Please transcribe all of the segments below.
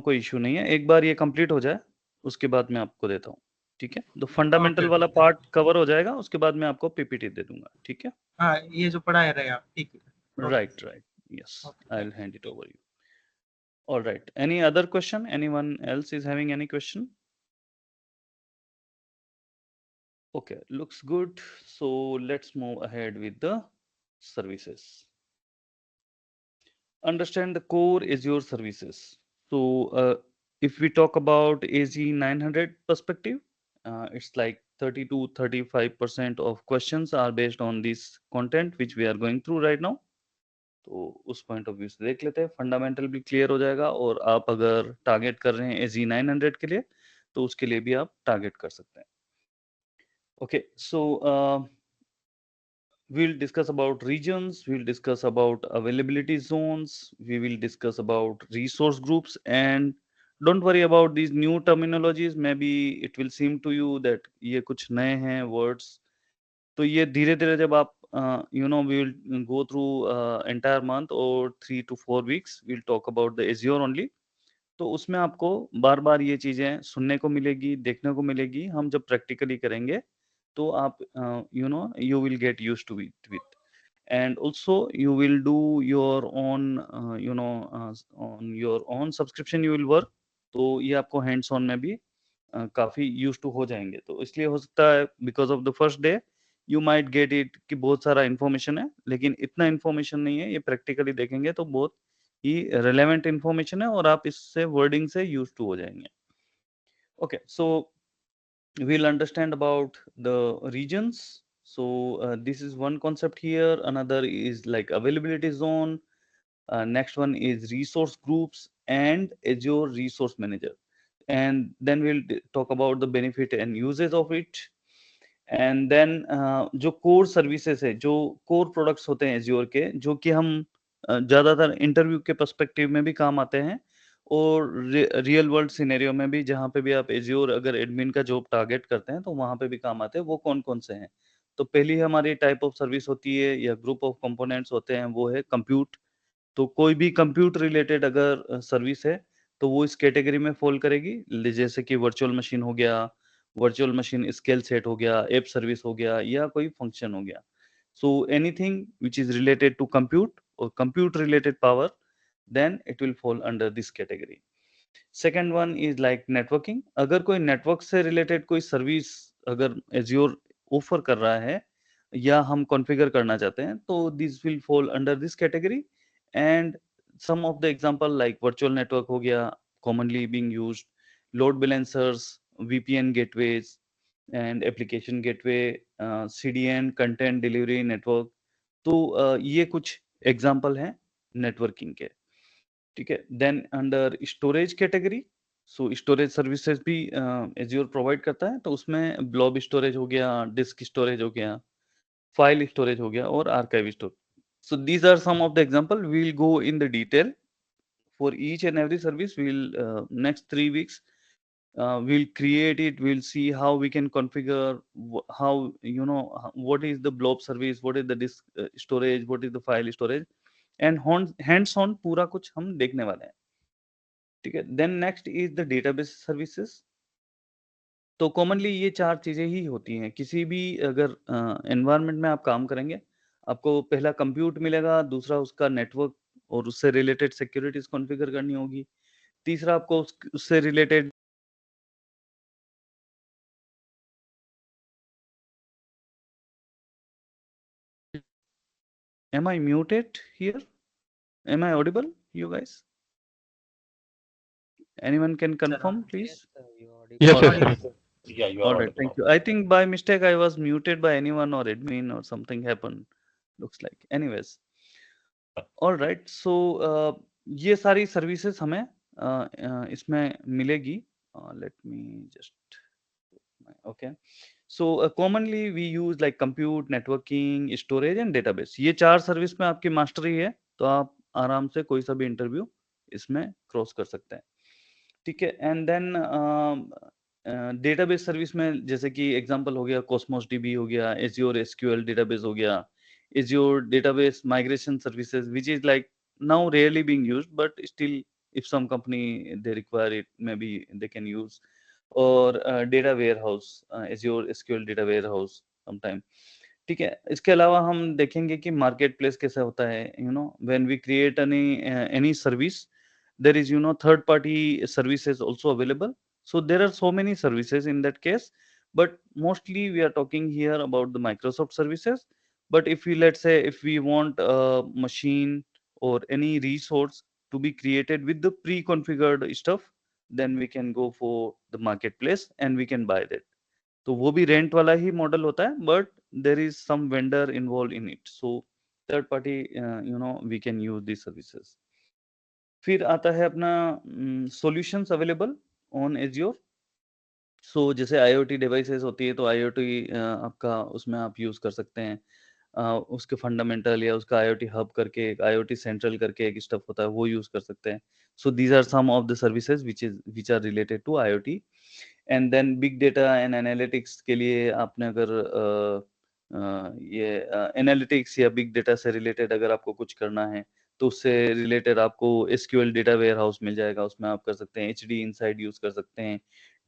कोई इश्यू नहीं है। एक बार ये कंप्लीट हो जाए, उसके बाद मैं आपको देता हूँ, ठीक है? तो फंडामेंटल ओके वाला पार्ट कवर हो जाएगा, उसके बाद मैं आपको पीपीटी दे दूँगा, ठीक है? हाँ, ये जो पढ़ा रहे आप, ठीक है। Okay, Right, right. Yes, okay, I'll thank hand it over you. All right. Any other question? Anyone else is having any question? Okay, looks good. So let's move ahead with the services. Understand the core Azure services. So if we talk about AZ900 perspective, it's like 30 to 35% of questions are based on this content which we are going through right now. तो उस point of view से देख लेते हैं, fundamental भी clear हो जाएगा और आप अगर टारगेट कर रहे हैं AZ900 के लिए, तो उसके लिए भी आप टारगेट कर सकते हैं। Okay, so we'll discuss about regions, we'll discuss about availability zones, we will discuss about resource groups, and don't worry about these new terminologies. Maybe it will seem to you that ये कुछ नए हैं words. तो ये धीरे-धीरे जब आप we will go through entire month or 3 to 4 weeks, we'll talk about the Azure only. तो उसमें आपको बार-बार ये चीज़ें सुनने को मिलेगी, देखने को मिलेगी। हम जब प्रैक्टिकली करेंगे, तो आप you will get used to it with. And also you will do your own on your own subscription you will work. तो ये आपको हैंड्स ऑन में भी काफ़ी यूज़्ड टू हो जाएँगे। तो इसलिए हो सकता है because of the first day you might get it कि बहुत सारा इन्फॉर्मेशन है, लेकिन इतना इन्फॉर्मेशन नहीं है। ये प्रैक्टिकली देखेंगे तो बहुत ही रिलेवेंट इन्फॉर्मेशन है और आप इससे वर्डिंग से यूज़्ड टू हो जाएँगे। Okay, so we'll understand about the regions. So this is one concept here. Another is like availability zone. Next one is resource groups and Azure Resource Manager. And then we'll talk about the benefit and uses of it. And then जो core services है, जो core products होते हैं Azure के, जो कि हम ज़्यादातर इंटरव्यू के पर्सपेक्टिव में भी काम आते हैं और रियल वर्ल्ड सिनेरियो में भी, जहाँ पे भी आप Azure अगर एडमिन का जॉब टारगेट करते हैं, तो वहाँ पे भी काम आते हैं। वो कौन-कौन से हैं? तो पहली हमारी टाइप ऑफ सर्विस होती है या ग्रुप ऑफ कंपोनेंट्स होते हैं, वो है कंप्यूट। तो कोई भी कंप्यूट रिलेटेड अगर सर्विस है, तो वो इस कैटेगरी में फ़ॉल करेगी। जैसे कि वर्चुअल मशीन हो गया, वर्चुअल मशीन स्केल सेट हो गया, ऐप सर्विस हो गया या कोई फंक्शन हो गया। So anything which is related to compute और compute related power, then it will fall under this category. Second one is like networking. अगर कोई नेटवर्क से रिलेटेड कोई सर्विस अगर एज़्योर ऑफर कर रहा है या हम कॉन्फ़िगर करना चाहते हैं, तो this will fall under this category. And some of the example like virtual network हो गया, commonly being used, load balancers, VPN gateways and application gateway, CDN, content delivery network. तो ये कुछ एग्जांपल हैं नेटवर्किंग के। ठीक है, then under storage category, so storage services भी एज्योर प्रोवाइड करता है। तो उसमें ब्लॉब स्टोरेज हो गया, डिस्क स्टोरेज हो गया, फाइल स्टोरेज हो गया और archive storage. So these are some of the example. We will go in the detail for each and every service. We'll next 3 weeks we'll create it, we'll see how we can configure, how what is the blob service, what is the disk storage, what is the file storage, and hands on पूरा कुछ हम देखने वाले हैं। ठीक है, then next is the database services. तो commonly ये 4 चीज़ें ही होती हैं। किसी भी अगर एनवायरनमेंट में आप काम करेंगे, आपको पहला कंप्यूट मिलेगा, दूसरा उसका नेटवर्क और उससे रिलेटेड सिक्योरिटीज़ कॉन्फ़िगर करनी होगी। तीसरा आपको उससे related Am I muted here? Am I audible, you guys? Anyone can sir. confirm, Yes, please? sir, you are Yes, All audible. right. yes, sir. Yeah, you All are right. audible Thank now. you. I think by mistake I was muted by anyone or admin or something happened. Looks like. Anyways. All right. So ये सारी services हमें इसमें मिलेगी। Let me just okay. So commonly we use like compute, networking, storage and database. ये 4 service में आपकी mastery है, तो आप आराम से कोई सा भी इंटरव्यू इसमें क्रॉस कर सकते हैं। ठीक है, एंड देन डेटाबेस सर्विस में जैसे कि एग्जांपल हो गया कॉस्मोस डीबी हो गया, एज्योर एसक्यूएल डेटाबेस हो गया, azure database migration services which is like now rarely being used but still if some company they require it, maybe they can use, or data warehouse, Azure SQL data warehouse sometime. ठीक है, इसके अलावा हम देखेंगे कि market place कैसा होता है, when we create any service, there is third party services also available. So there are so many services in that case, but mostly we are talking here about the Microsoft services. But if we, let's say, if we want a machine or any resource to be created with the pre-configured stuff, then we can go for the marketplace and we can buy that. तो वो भी rent वाला ही model होता है, but there is some vendor involve in it, so third party we can use this services. फिर आता है अपना solutions available on Azure. So जैसे आईओटी डिवाइसेस होती है, तो आईओटी आपका उसमें आप यूज कर सकते हैं. उसके फंडामेंटल या उसका आईओटी हब करके, एक आईओटी सेंट्रल करके एक स्टफ होता है, वो यूज कर सकते हैं. So these are some of the services which are related to IoT. And then big data and analytics के लिए आपने अगर ये एनालिटिक्स या बिग डेटा से रिलेटेड अगर आपको कुछ करना है, तो उससे रिलेटेड आपको एसक्यूएल डेटा वेयर हाउस मिल जाएगा, उसमें आप कर सकते हैं. एचडी इनसाइड यूज कर सकते हैं,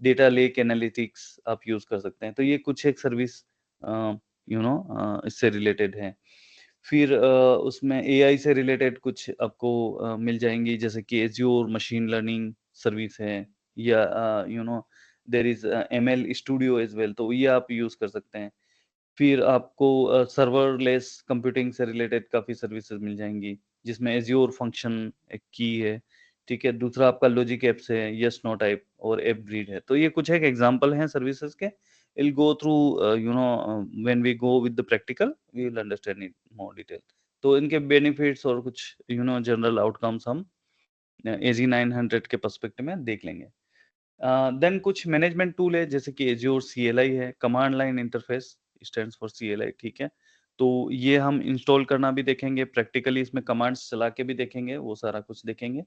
डेटा लेक एनालिटिक्स आप यूज कर सकते हैं. तो ये कुछ एक सर्विस इससे रिलेटेड है. फिर उसमें एआई से रिलेटेड कुछ आपको मिल जाएंगी, जैसे कि एज्योर मशीन लर्निंग सर्विस है, या there is ML studio as well, तो ये आप यूज कर सकते हैं. फिर आपको सर्वरलेस कंप्यूटिंग से रिलेटेड काफी सर्विसेज मिल जाएंगी, जिसमें एज्योर फंक्शन एक की है. ठीक है, दूसरा आपका लॉजिक एप्स है, यस नो टाइप और एप ग्रिड है. तो ये कुछ एक एग्जांपल हैं सर्विसेज के. We'll go through, when we go with the practical, we will understand it more detail. तो इनके बेनिफिट्स और कुछ जनरल आउटकम्स हम एजी 900 के पर्सपेक्टिव में देख लेंगे. देन कुछ मैनेजमेंट टूल है, जैसे कि एज्योर CLI है, command line interface stands for CLI. ठीक है, तो ये हम इंस्टॉल करना भी देखेंगे, प्रैक्टिकली इसमें कमांड्स चला के भी देखेंगे, वो सारा कुछ देखेंगे.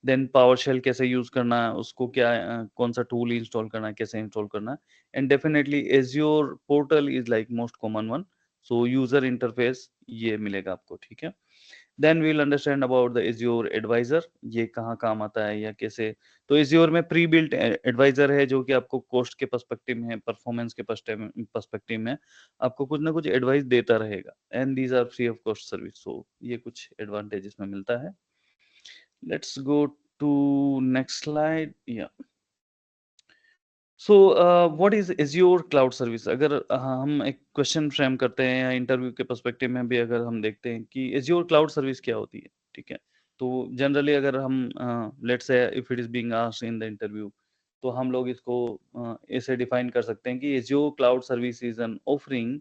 देन पावर शेल कैसे यूज करना है, उसको क्या कौन सा टूल इंस्टॉल करना है, कैसे इंस्टॉल करना है. And definitely Azure portal is like most common one, so user interface ये मिलेगा आपको. ठीक है, then we will understand about the Azure advisor, ये कहाँ काम आता है या कैसे. तो एज्योर में प्री बिल्ट एडवाइजर है, जो कि आपको कॉस्ट के पर्सपेक्टिव में, परफॉर्मेंस के पर्सपेक्टिव में आपको कुछ ना कुछ एडवाइस देता रहेगा. And these are free of cost service. So ये कुछ एडवांटेज इसमें मिलता है. Let's go to next slide. Yeah. So what is Azure Cloud Service? अगर हम एक क्वेश्चन फ्रेम करते हैं या इंटरव्यू के पर्सपेक्टिव में भी अगर हम देखते हैं कि Azure Cloud Service क्या होती है, ठीक है, तो जनरली अगर हम let's say if it is being asked in the interview, तो हम लोग इसको ऐसे डिफाइन कर सकते हैं कि Azure Cloud Service is an offering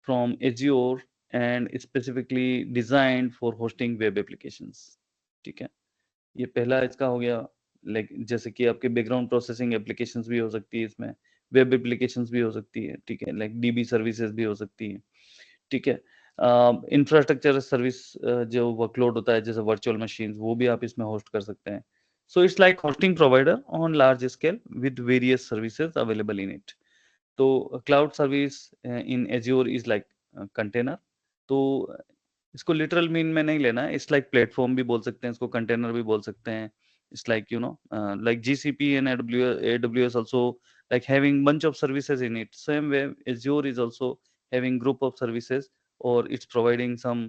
from Azure and specifically designed for hosting web applications. ठीक है, ये पहला इसका हो गया. लाइक जैसे कि आपके बैकग्राउंड प्रोसेसिंग एप्लीकेशंस भी हो सकती है इसमें, वेब एप्लीकेशंस भी हो सकती है. ठीक है, लाइक डीबी सर्विसेज भी हो सकती है. ठीक है, इंफ्रास्ट्रक्चर सर्विस जो वर्कलोड होता है, जैसे वर्चुअल मशीन, वो भी आप इसमें होस्ट कर सकते हैं. So it's like hosting provider on large scale with various services available in it. तो cloud service in Azure is like container. तो इसको लिटरल मीन में नहीं लेना है, इट्स लाइक प्लेटफॉर्म भी बोल सकते हैं इसको, कंटेनर भी बोल सकते हैं. It's like like GCP and AWS also like having bunch of services in it. Same way Azure is also having group of services, or it's providing some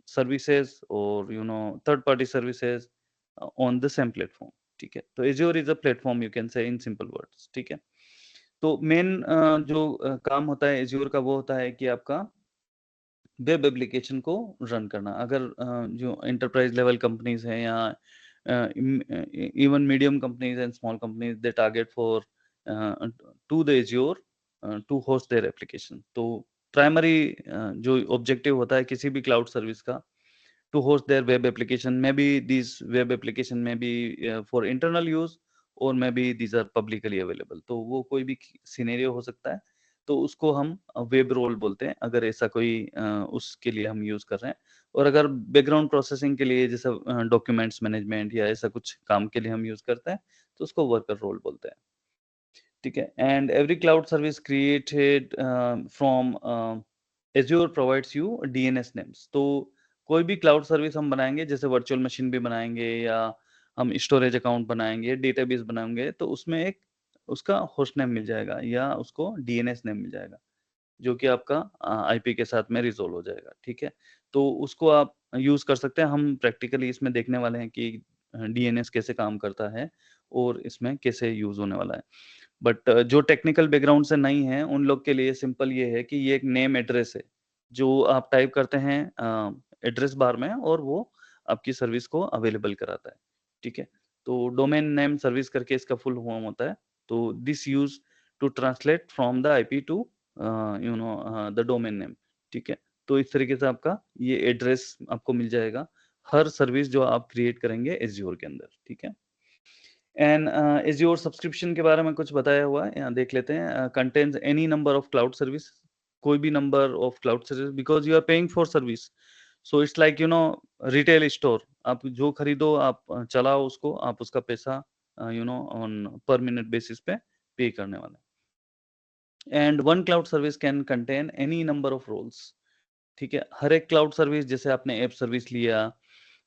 services, or third party services on the same platform. ठीक है, तो Azure is a platform, you can say in simple words. ठीक है, तो main जो काम होता है Azure का, वो होता है कि आपका वेब एप्लीकेशन को रन करना. अगर जो एंटरप्राइज लेवल कंपनीज हैं, या even medium companies and small companies, they target for to the Azure to host their application. तो प्राइमरी जो ऑब्जेक्टिव होता है किसी भी क्लाउड सर्विस का, to host their web application. Maybe these web application may be for internal use, or maybe these are publicly available. तो वो कोई भी सिनेरियो हो सकता है, तो उसको हम वेब रोल बोलते हैं, अगर ऐसा कोई उसके लिए हम यूज कर रहे हैं. और अगर बैकग्राउंड प्रोसेसिंग के लिए, जैसे डॉक्यूमेंट्स मैनेजमेंट या ऐसा कुछ काम के लिए हम यूज करते हैं, तो उसको वर्कर रोल बोलते हैं. ठीक है, and every cloud service created from Azure provides you DNS names. तो कोई भी क्लाउड सर्विस हम बनाएंगे, जैसे वर्चुअल मशीन भी बनाएंगे, या हम स्टोरेज अकाउंट बनाएंगे, डेटाबेस बनाएंगे, तो उसमें एक उसका होस्ट नेम मिल जाएगा या उसको डीएनएस नेम मिल जाएगा, जो कि आपका आईपी के साथ में रिजोल्व हो जाएगा। ठीक है, तो उसको आप यूज कर सकते हैं। हम प्रैक्टिकली इसमें देखने वाले हैं कि डीएनएस कैसे काम करता है और इसमें कैसे यूज होने वाला है। बट जो टेक्निकल बैकग्राउंड से नहीं है उन लोग के लिए सिंपल ये है कि ये एक नेम एड्रेस है जो आप टाइप करते हैं एड्रेस बार में, और वो आपकी सर्विस को अवेलेबल कराता है। ठीक है, तो डोमेन नेम सर्विस करके इसका फुल फॉर्म होता है। तो this use to translate from the IP to the domain name. ठीक है, तो इस तरीके से आपका ये एड्रेस आपको मिल जाएगा हर सर्विस जो आप क्रिएट करेंगे एज्योर के अंदर। ठीक है, एंड एज्योर सब्सक्रिप्शन के बारे में कुछ बताया हुआ है, यहाँ देख लेते हैं। Contains any number of cloud service, कोई भी number of cloud service, because you are paying for service. So it's like retail store, आप जो खरीदो आप चलाओ उसको, आप उसका पैसा ऑन पर मिनट बेसिस पे पे करने वाले। And one cloud service can contain any number of roles. ठीक है, हर एक क्लाउड सर्विस, जैसे आपने ऐप सर्विस लिया,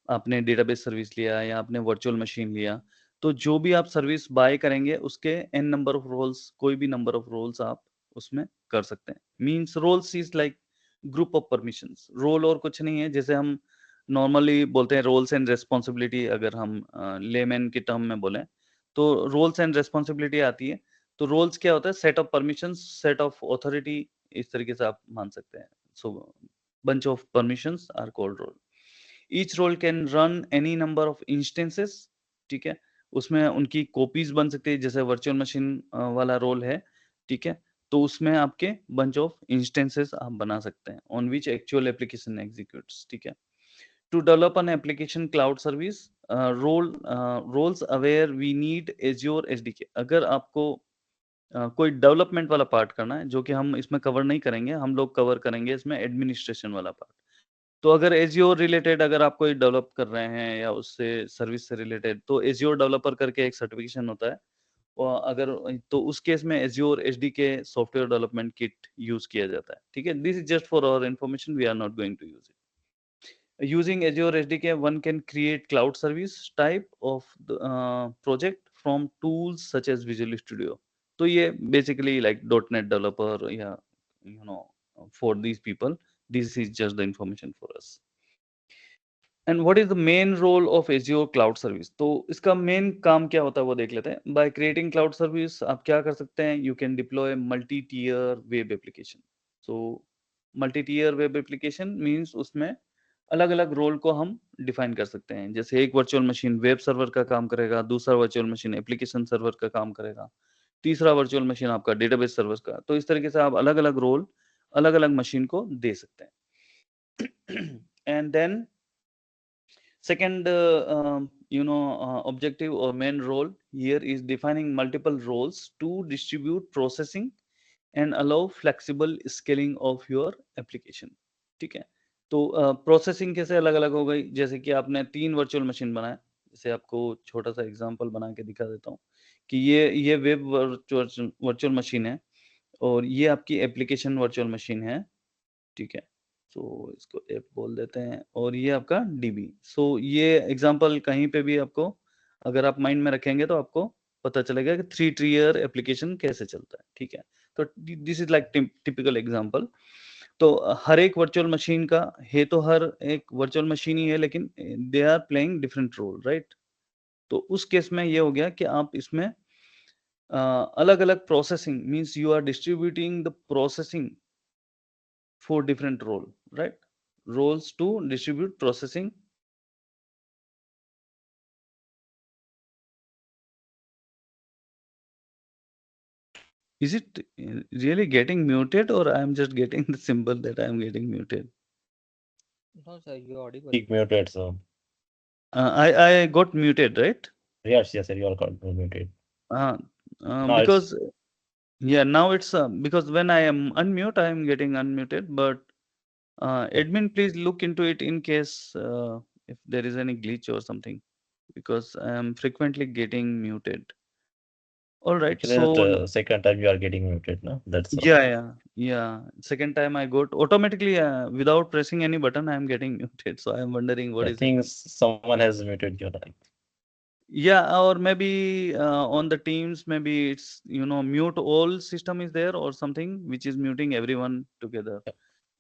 आपने डेटाबेस सर्विस लिया या आपने वर्चुअल मशीन लिया, तो जो भी आप सर्विस बाय करेंगे उसके एन नंबर ऑफ रोल्स, कोई भी नंबर ऑफ रोल्स आप उसमें कर सकते हैं। Means roles is like group of permissions. Role और कुछ नहीं है, जैसे हम नॉर्मली बोलते हैं रोल्स एंड रेस्पॉन्सिबिलिटी, अगर हम लेमैन के टर्म में बोलें तो रोल्स एंड रेस्पॉन्सिबिलिटी आती है। तो रोल्स क्या होता है? Set of permissions, set of authority, इस तरीके से आप मान सकते हैं। सो bunch of permissions are called role. Each role can run any number of instances. ठीक है, उसमें उनकी कॉपीज बन सकती है, जैसे वर्चुअल मशीन वाला रोल है। ठीक है, तो उसमें आपके बंच ऑफ इंस्टेंसेस आप बना सकते हैं on which actual application executes. ठीक है, to develop an application cloud service roles aware we need Azure SDK. अगर आपको कोई डेवलपमेंट वाला पार्ट करना है, जो कि हम इसमें कवर नहीं करेंगे, हम लोग कवर करेंगे इसमें एडमिनिस्ट्रेशन वाला पार्ट। तो अगर एजियोर रिलेटेड अगर आप कोई डेवलप कर रहे हैं या उससे सर्विस से रिलेटेड, तो एजियोर डेवलपर करके एक सर्टिफिकेशन होता है। और अगर तो उस केस में Azure SDK software development kit use किया जाता है। ठीक है, this is just for our information, we are not going to use it. Using Azure SDK, one can create cloud service type of the, project from tools such as Visual Studio. तो ये basically like .NET developer या you know for these people, this is just the information for us. And what is the main role of Azure Cloud Service? तो इसका main काम क्या होता है वो देख लेते हैं। By creating cloud service आप क्या कर सकते हैं? You can deploy multi-tier web application. So multi-tier web application means उसमें अलग अलग रोल को हम डिफाइन कर सकते हैं। जैसे एक वर्चुअल मशीन वेब सर्वर का काम करेगा, दूसरा वर्चुअल मशीन एप्लीकेशन सर्वर का काम करेगा, तीसरा वर्चुअल मशीन आपका डेटाबेस सर्वर का। तो इस तरीके से आप अलग अलग रोल अलग अलग मशीन को दे सकते हैं। And then second objective or main role here is defining multiple roles to distribute processing and allow flexible scaling of your application. ठीक है, तो प्रोसेसिंग कैसे अलग अलग हो गई, जैसे कि आपने 3 वर्चुअल मशीन बनाए। जैसे आपको छोटा सा एग्जांपल बना के दिखा देता हूँ कि ये वेब वर्चुअल मशीन है और ये आपकी एप्लीकेशन वर्चुअल मशीन है। ठीक है, तो इसको ऐप बोल देते हैं और ये आपका डीबी। सो ये एग्जांपल कहीं पे भी आपको अगर आप माइंड में रखेंगे तो आपको पता चलेगा कि 3 टीयर एप्लीकेशन कैसे चलता है। ठीक है, तो this is like typical example. तो हर एक वर्चुअल मशीन का है, तो हर एक वर्चुअल मशीन ही है, लेकिन they are playing different role, right. तो उस केस में ये हो गया कि आप इसमें अलग अलग processing means you are distributing the processing for different role, right? Roles to distribute processing. Is it really getting muted, or I am just getting the symbol that I am getting muted? No, sir, you're audible. Speak muted, so I got muted, right? yes, sir, you are muted. Uh, No, because yeah, now it's because when I am unmute, I am getting unmuted. But admin, please look into it in case if there is any glitch or something, because I am frequently getting muted. All right, actually, so the second time you are getting muted, no? That's all. yeah. Second time I got automatically without pressing any button, I am getting muted. So I am wondering what I is think happening. someone has muted your line. Yeah, or maybe on the Teams, maybe it's mute all system is there or something which is muting everyone together.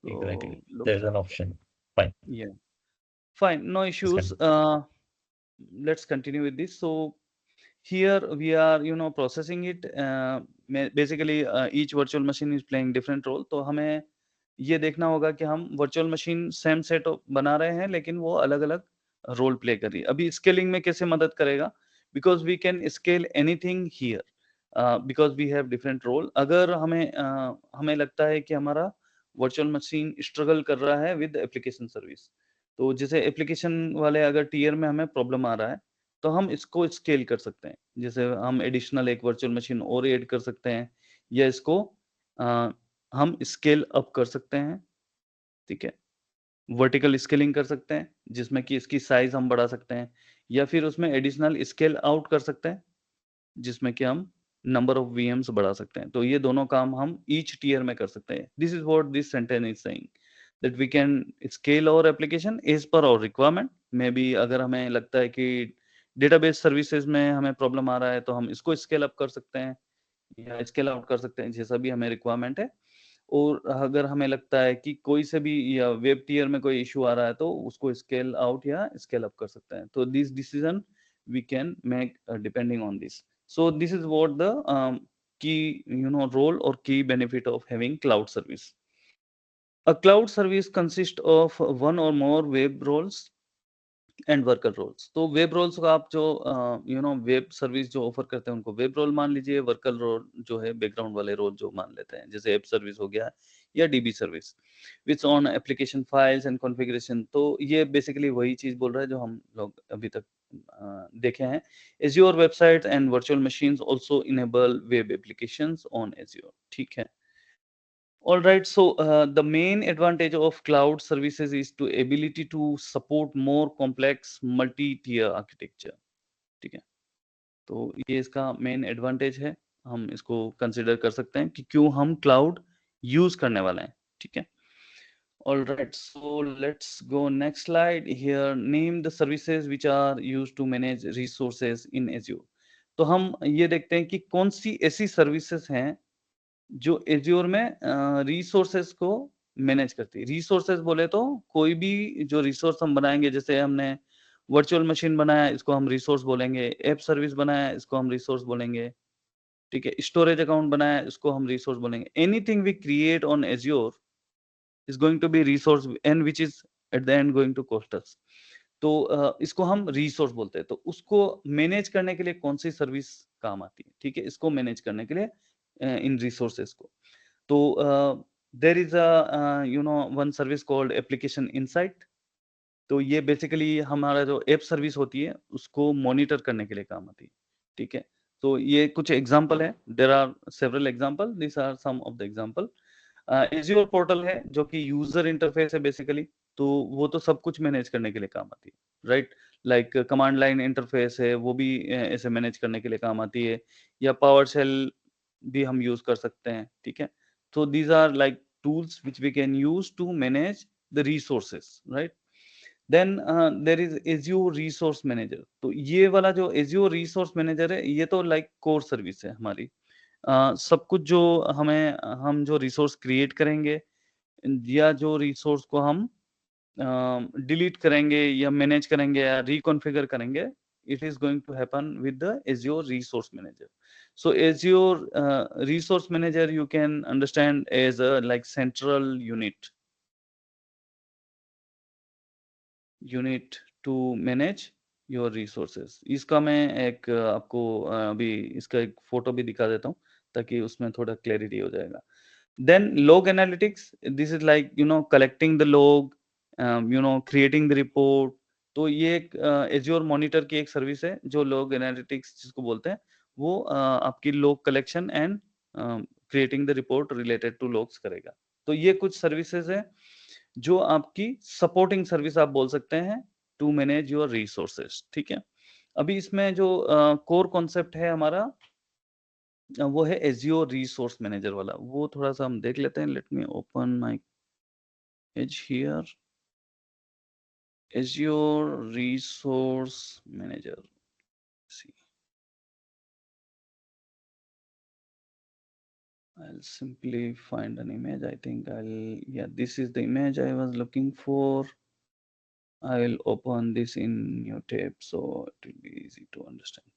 Exactly. So looks There's like an option. Fine. yeah, fine, no This issues. can. Let's continue with this. So here we are processing it. Basically each virtual machine is playing different role. तो हमें ये देखना होगा कि हम virtual machine same set बना रहे हैं लेकिन वो अलग अलग रोल प्ले कर रही है. अभी स्केलिंग में कैसे मदद करेगा? Because we can scale anything here because we have different role. अगर हमें लगता है कि हमारा वर्चुअल मशीन स्ट्रगल कर रहा है विद एप्लीकेशन सर्विस, तो जैसे एप्लीकेशन वाले अगर टीयर में हमें प्रॉब्लम आ रहा है तो हम इसको स्केल कर सकते हैं. जैसे हम एडिशनल एक वर्चुअल मशीन और ऐड कर सकते हैं या इसको अ, हम स्केल अप कर सकते हैं. ठीक है, वर्टिकल स्केलिंग कर सकते हैं जिसमें कि इसकी साइज हम बढ़ा सकते हैं या फिर उसमें एडिशनल स्केल आउट कर सकते हैं जिसमें कि हम नंबर ऑफ वीएम्स बढ़ा सकते हैं. तो ये दोनों काम हम ईच टीयर में कर सकते हैं. This is what this sentence is saying, that we can scale our application as per our requirement. Maybe अगर हमें लगता है कि डेटाबेस सर्विसेज में हमें प्रॉब्लम आ रहा है तो हम इसको स्केल अप कर सकते हैं या स्केल आउट कर सकते हैं जैसा भी हमें रिक्वायरमेंट है. और अगर हमें लगता है कि कोई से भी या वेब टियर में कोई इशू आ रहा है तो उसको स्केल आउट या स्केल अप कर सकते हैं. तो this decision we can make depending on this. So this is what the key role or key benefit of having cloud service. A cloud service consists of one or more web roles and worker roles. तो web roles को आप जो web service जो offer करते हैं उनको web role मान लीजिए. वर्कर रोल जो है बैकग्राउंड वाले रोल जो मान लेते हैं जैसे ऐप सर्विस हो गया या dB service which on application files and configuration. तो ये बेसिकली वही चीज बोल रहा है जो हम लोग अभी तक देखे हैं. Azure website and virtual machines also enable web applications on azure. ठीक है. All right, so the main advantage of cloud services is to ability to support more complex multi-tier architecture. ठीक है, तो ये इसका मेन एडवांटेज है. हम इसको कंसिडर कर सकते हैं कि क्यों हम क्लाउड यूज करने वाले हैं. ठीक है. All right, so let's go next slide here. Name the services which are used to manage resources in Azure. तो हम ये देखते हैं कि कौन सी ऐसी सर्विसेज हैं जो एज्योर में रिसोर्सेज को मैनेज करती है. रिसोर्सेज बोले तो कोई भी जो रिसोर्स हम बनाएंगे, जैसे हमने वर्चुअल मशीन बनाया इसको हम रिसोर्स बोलेंगे, ऐप सर्विस बनाया इसको हम रिसोर्स बोलेंगे. ठीक है, स्टोरेज अकाउंट बनाया इसको हम रिसोर्स बोलेंगे. Anything we create on Azure is going to be resource and which is at the end going to cost us. तो इसको हम रिसोर्स बोलते हैं. तो उसको मैनेज करने के लिए कौन सी सर्विस काम आती है? ठीक है, इसको मैनेज करने के लिए इन रिसोर्सेज को. तो there is a one service called application insight. तो ये बेसिकली हमारा जो ऐप सर्विस होती है उसको मॉनिटर करने के लिए काम आती है. ठीक है, तो ये कुछ एग्जांपल है. There are several example, this are some of the example. Azure portal है जो कि यूजर इंटरफेस है बेसिकली. तो वो तो सब कुछ मैनेज करने के लिए काम आती है, right. Like command line interface है वो भी ऐसे मैनेज करने के लिए काम आती है, या पावर शेल भी हम यूज कर सकते हैं. ठीक है, so these are like tools which we can use to manage the resources, right. Then there is Azure Resource Manager. तो ये वाला जो Azure Resource Manager है ये तो like core सर्विस है हमारी. सब कुछ जो हम जो रिसोर्स क्रिएट करेंगे या जो रिसोर्स को हम डिलीट करेंगे या मैनेज करेंगे या रिकॉन्फ़िगर करेंगे, it is going to happen with the Azure Resource Manager. So Azure Resource Manager you can understand as a like central unit to manage your resources. इसका मैं एक आपको अभी इसका एक फोटो भी दिखा देता हूँ ताकि उसमें थोड़ा क्लैरिटी हो जाएगा. Then log analytics, this is like collecting the log, creating the report. तो ये एक Azure Monitor की एक सर्विस है जो log analytics जिसको बोलते हैं, वो आपकी log collection and creating the report related to logs करेगा. तो ये कुछ सर्विसेज है जो आपकी सपोर्टिंग सर्विस आप बोल सकते हैं टू मैनेज योर रिसोर्सेज. ठीक है, अभी इसमें जो कोर कॉन्सेप्ट है हमारा वो है Azure Resource Manager वाला. वो थोड़ा सा हम देख लेते हैं. Let me open my age here. Azure Resource Manager. see. I'll simply find an image. I think yeah, this is the image I was looking for. I will open this in new tab so it will be easy to understand.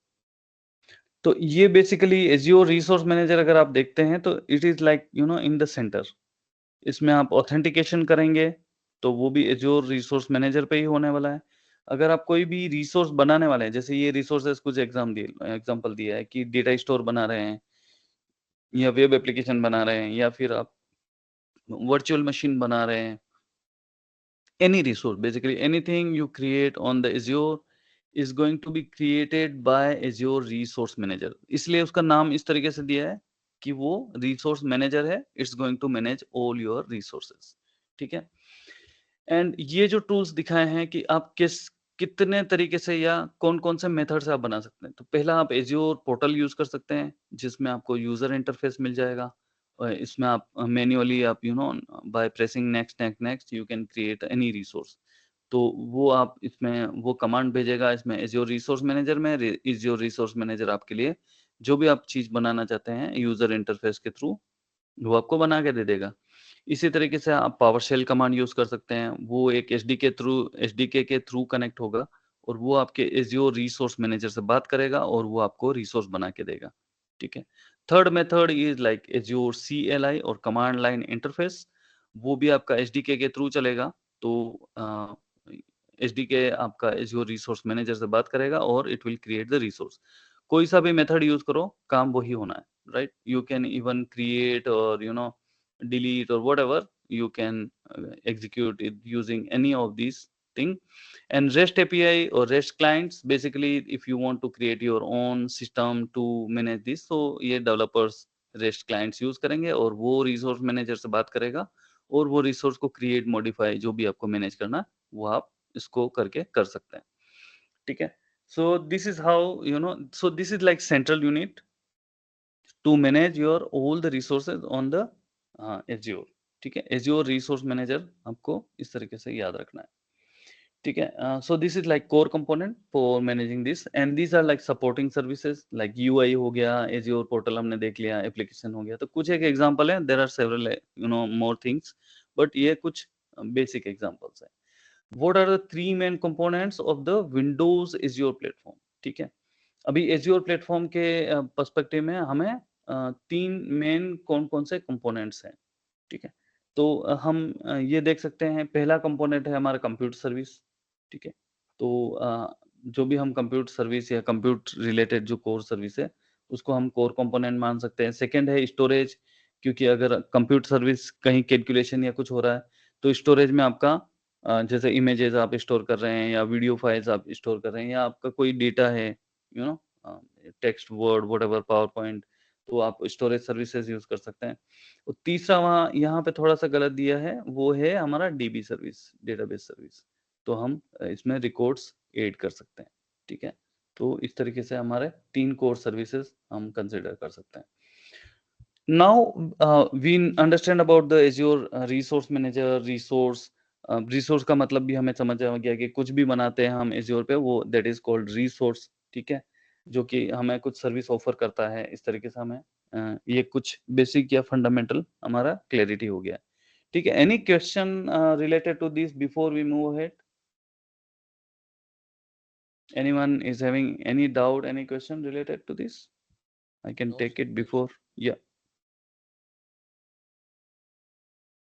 तो ये basically Azure resource manager अगर आप देखते हैं तो it is like in the centre. इसमें आप authentication करेंगे तो वो भी Azure रिसोर्स मैनेजर पे ही होने वाला है। अगर आप कोई भी रिसोर्स बनाने वाले हैं, जैसे ये रिसोर्सेज कुछ एग्जांपल दिया है कि डेटा स्टोर बना रहे हैं या वेब एप्लीकेशन बना रहे हैं या फिर आप वर्चुअल मशीन बना रहे हैं, any resource, basically anything you create on the Azure is going to be created by Azure Resource Manager। इसलिए उसका नाम इस तरीके से दिया है कि वो रिसोर्स मैनेजर है, it's going to manage all your resources. ठीक है, एंड ये जो टूल्स दिखाए हैं कि आप कितने तरीके से या कौन कौन से मेथड से आप बना सकते हैं। तो पहला आप Azure पोर्टल यूज कर सकते हैं जिसमें आपको यूजर इंटरफेस मिल जाएगा। इसमें आप मैन्युअली आप by pressing next next next you can create any resource. तो वो आप इसमें वो कमांड भेजेगा इसमें Azure रिसोर्स मैनेजर में। Azure रिसोर्स मैनेजर आपके लिए जो भी आप चीज बनाना चाहते हैं यूजर इंटरफेस के थ्रू वो आपको बना के दे देगा। इसी तरीके से आप पावरशेल कमांड यूज कर सकते हैं, वो एक एसडीके के थ्रू कनेक्ट होगा और वो आपके Azure रिसोर्स मैनेजर से बात करेगा और वो आपको रिसोर्स बना के देगा। ठीक है, third method is like Azure CLI और कमांड लाइन इंटरफेस, वो भी आपका एसडीके के थ्रू चलेगा। तो एसडीके आपका Azure रिसोर्स मैनेजर से बात करेगा और it will create the resource. कोई सा भी मेथड यूज करो, काम वही होना है, right? You can even create और delete or whatever, you can execute it using any of these thing। And REST API or REST clients, basically if you want to create your own system to manage this, so ये developers REST clients use करेंगे और वो resource manager से बात करेगा और वो resource को create modify जो भी आपको manage करना है वो आप इसको करके कर सकते हैं। ठीक है, so this is how so this is like central unit to manage your all the resources on the Azure। ठीक है, Azure रिसोर्स मैनेजर आपको इस तरीके से याद रखना है। ठीक है, so this is like core component for managing this and these are like supporting services like UI हो गया, Azure portal हमने देख लिया, application हो गया। तो कुछ एक एग्जांपल है, there are several more things but ये कुछ basic examples है। What are the three main components of the Windows Azure platform? ठीक है, अभी Azure प्लेटफॉर्म के पर्सपेक्टिव में हमें तीन मेन कौन कौन से कंपोनेंट्स हैं। ठीक है, तो हम ये देख सकते हैं, पहला कंपोनेंट है हमारा कंप्यूटर सर्विस। ठीक है, तो जो भी हम कंप्यूटर सर्विस या कंप्यूटर रिलेटेड जो कोर सर्विस है उसको हम कोर कंपोनेंट मान सकते हैं। सेकंड है स्टोरेज, क्योंकि अगर कंप्यूटर सर्विस कहीं कैलकुलेशन या कुछ हो रहा है तो स्टोरेज में आपका जैसे इमेजेस आप स्टोर कर रहे हैं या वीडियो फाइल्स आप स्टोर कर रहे हैं या आपका कोई डेटा है you know text word whatever power point, तो आप स्टोरेज सर्विसेज यूज कर सकते हैं। और तीसरा वहाँ यहाँ पे थोड़ा सा गलत दिया है, वो है हमारा डीबी सर्विस, डेटाबेस सर्विस। तो हम इसमें रिकॉर्ड्स ऐड कर सकते हैं। ठीक है, तो इस तरीके से हमारे तीन कोर सर्विसेज हम कंसिडर कर सकते हैं। Now we understand about the Azure resource manager। Resource का मतलब भी हमें समझ आ गया कि कुछ भी बनाते हैं हम Azure पे वो दैट इज कॉल्ड रिसोर्स। ठीक है, जो कि हमें कुछ सर्विस ऑफर करता है। इस तरीके से हमें ये कुछ बेसिक या फंडामेंटल हमारा क्लैरिटी हो गया। ठीक है, any question related to this before we move ahead? Anyone is having any doubt, any question related to this? I can No, take sir. it before. Yeah,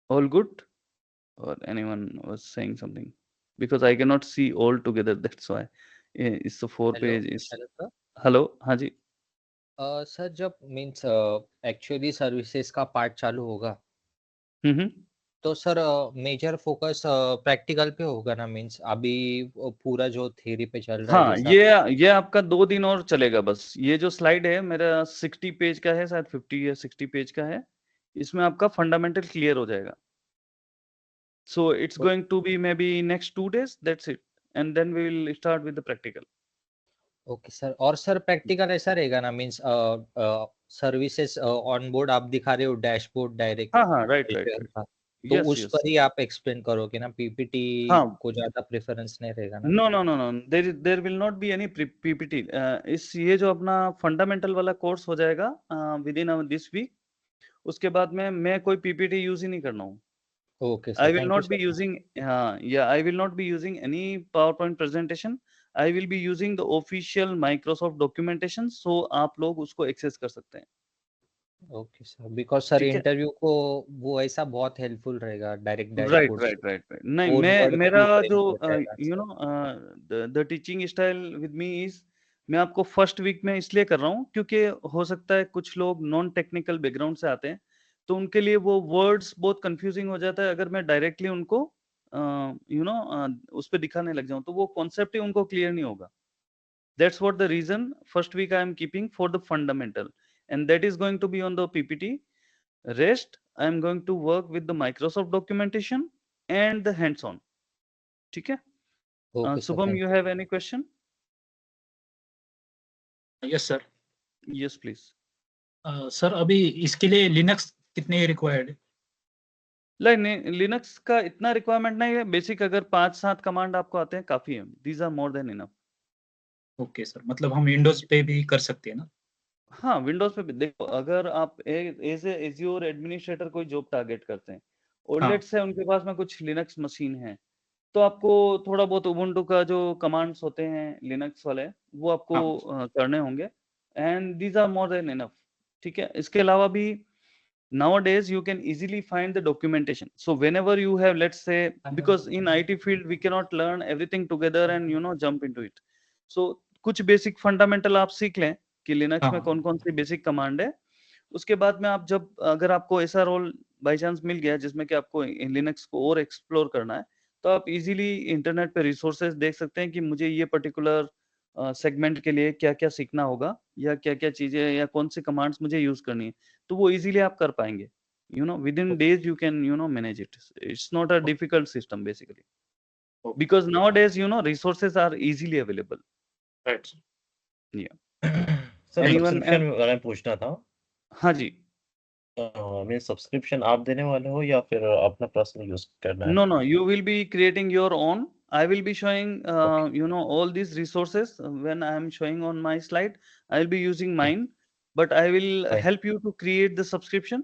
all good? Or anyone was saying something? Because I cannot see all together, that's why it's the four hello page is hello sir. hello। हाँ जी। Sir जब means actually services का part चालू होगा हम्म। तो sir major focus practical पे होगा ना? Means अभी वो पूरा जो थ्योरी पे चल रहा है हाँ, जैसा। ये आपका 2 दिन और चलेगा बस। ये जो स्लाइड है मेरा 60 पेज का है, शायद 50 या 60 पेज का है। इसमें आपका फंडामेंटल क्लियर हो जाएगा। So it's going to be maybe next 2 days, that's it, and then we will start with the practical। Okay sir. और सर प्रैक्टिकल ऐसा रहेगा ना? मीन्स सर्विसेज ऑन बोर्ड आप दिखा रहे हो डैशबोर्ड डायरेक्ट हाँ हाँ, राइट राइट राइट। का। तो यस उस यस पर ही आप एक्सप्लेन करोगे ना, पीपीटी हाँ को ज्यादा प्रेफरेंस नहीं रहेगा ना? No no no no there will not be any PPT इस ये जो अपना फंडामेंटल वाला कोर्स हो जाएगा विद इन दिस वीक उसके बाद में मैं कोई पीपीटी यूज ही नहीं करना हूँ okay I sir, will thank you not be so much. using I will not be using any PowerPoint presentation. I will be using the official Microsoft documentation so आप लोग उसको एक्सेस कर सकते हैं okay sir, because sir ठीक है interview को वो ऐसा बहुत हेल्पफुल रहेगा, डायरेक्ट राइट डैशबोर्ड से राइट राइट राइट नहीं कोड मैं वर्ड का मेरा ऊपर जो हो जाएगा you sir. Know the teaching style with me is मैं आपको फर्स्ट वीक में इसलिए कर रहा हूँ क्योंकि हो सकता है कुछ लोग नॉन टेक्निकल बैकग्राउंड से आते हैं तो उनके लिए वो वर्ड्स बहुत कंफ्यूजिंग हो जाता है अगर मैं डायरेक्टली उनको उस पर दिखाने लग जाऊं तो वो कॉन्सेप्ट ही उनको क्लियर नहीं होगा that's what the reason first week I am keeping for the fundamental and that is going to be on the ppt rest I am going to work with the Microsoft documentation and the hands on ठीक है okay sir, Subham thank you you. have any question yes sir. yes please sir अभी इसके लिए Linux कितने required है? Linux का इतना requirement नहीं है बेसिक अगर 5-7 कमांड आपको आते हैं काफी है these are more than enough okay sir, मतलब हम विंडोज पे भी कर सकते हैं ना? हाँ विंडोज पे भी देखो अगर आप एज ए एज्योर एडमिनिस्ट्रेटर कोई जॉब टारगेट करते हैं और हाँ लेट्स से उनके पास में कुछ लिनक्स मशीन है तो आपको थोड़ा बहुत उबुंटू का जो कमांड्स होते हैं लिनक्स वाले वो आपको हाँ करने होंगे and these are more than enough ठीक है इसके अलावा भी nowadays you can easily find the documentation so whenever you have let's say because in IT field we cannot learn everything together and jump into it so कुछ basic fundamental आप सीख लें कि लिनक्स में हाँ कौन कौन सी बेसिक कमांड है उसके बाद में आप जब अगर आपको ऐसा रोल बाय चांस मिल गया जिसमें कि आपको लिनक्स को और एक्सप्लोर करना है तो आप इजीली इंटरनेट पे रिसोर्सेज देख सकते हैं कि मुझे ये पर्टिकुलर सेगमेंट के लिए क्या क्या सीखना होगा या क्या क्या चीजें या कौन सी कमांड्स मुझे यूज करनी है तो वो इजीली आप कर पाएंगे with in days you can manage it it's not a difficult system basically okay because nowadays resources are easily available right. Sir anyone subscription else मैंने पूछना था हाँ जी मैं सब्सक्रिप्शन आप देने वाले हो या फिर अपना पर्सनल यूज करना है No, no, you will be creating your own. I will be showing, okay all these resources when I am showing on my slide. I will be using mine, but I will fine help you to create the subscription.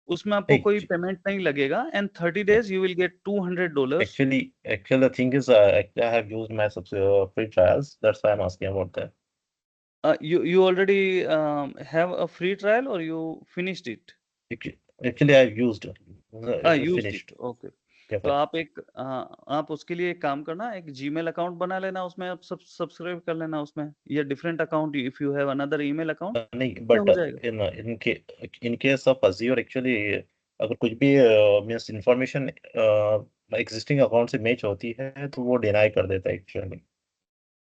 उसमें आपको कोई नहीं payment नहीं लगेगा and 30 days you will get $200. actually the thing is I have used my free trials, that's why I'm asking about that. You already have a free trial or you finished it? Actually I've used Used it. finished. Okay. Yeah, तो fine. आप उसके लिए एक काम करना एक Gmail account बना लेना उसमें आप सब्सक्राइब कर लेना उसमें या different account if you have another email account नहीं उसमें बट हो जाएगा in case of Azure actually अगर कुछ भी मीन्स इंफॉर्मेशन एग्जिस्टिंग अकाउंट से मैच होती है तो वो डिनाई कर देता है एक्चुअली।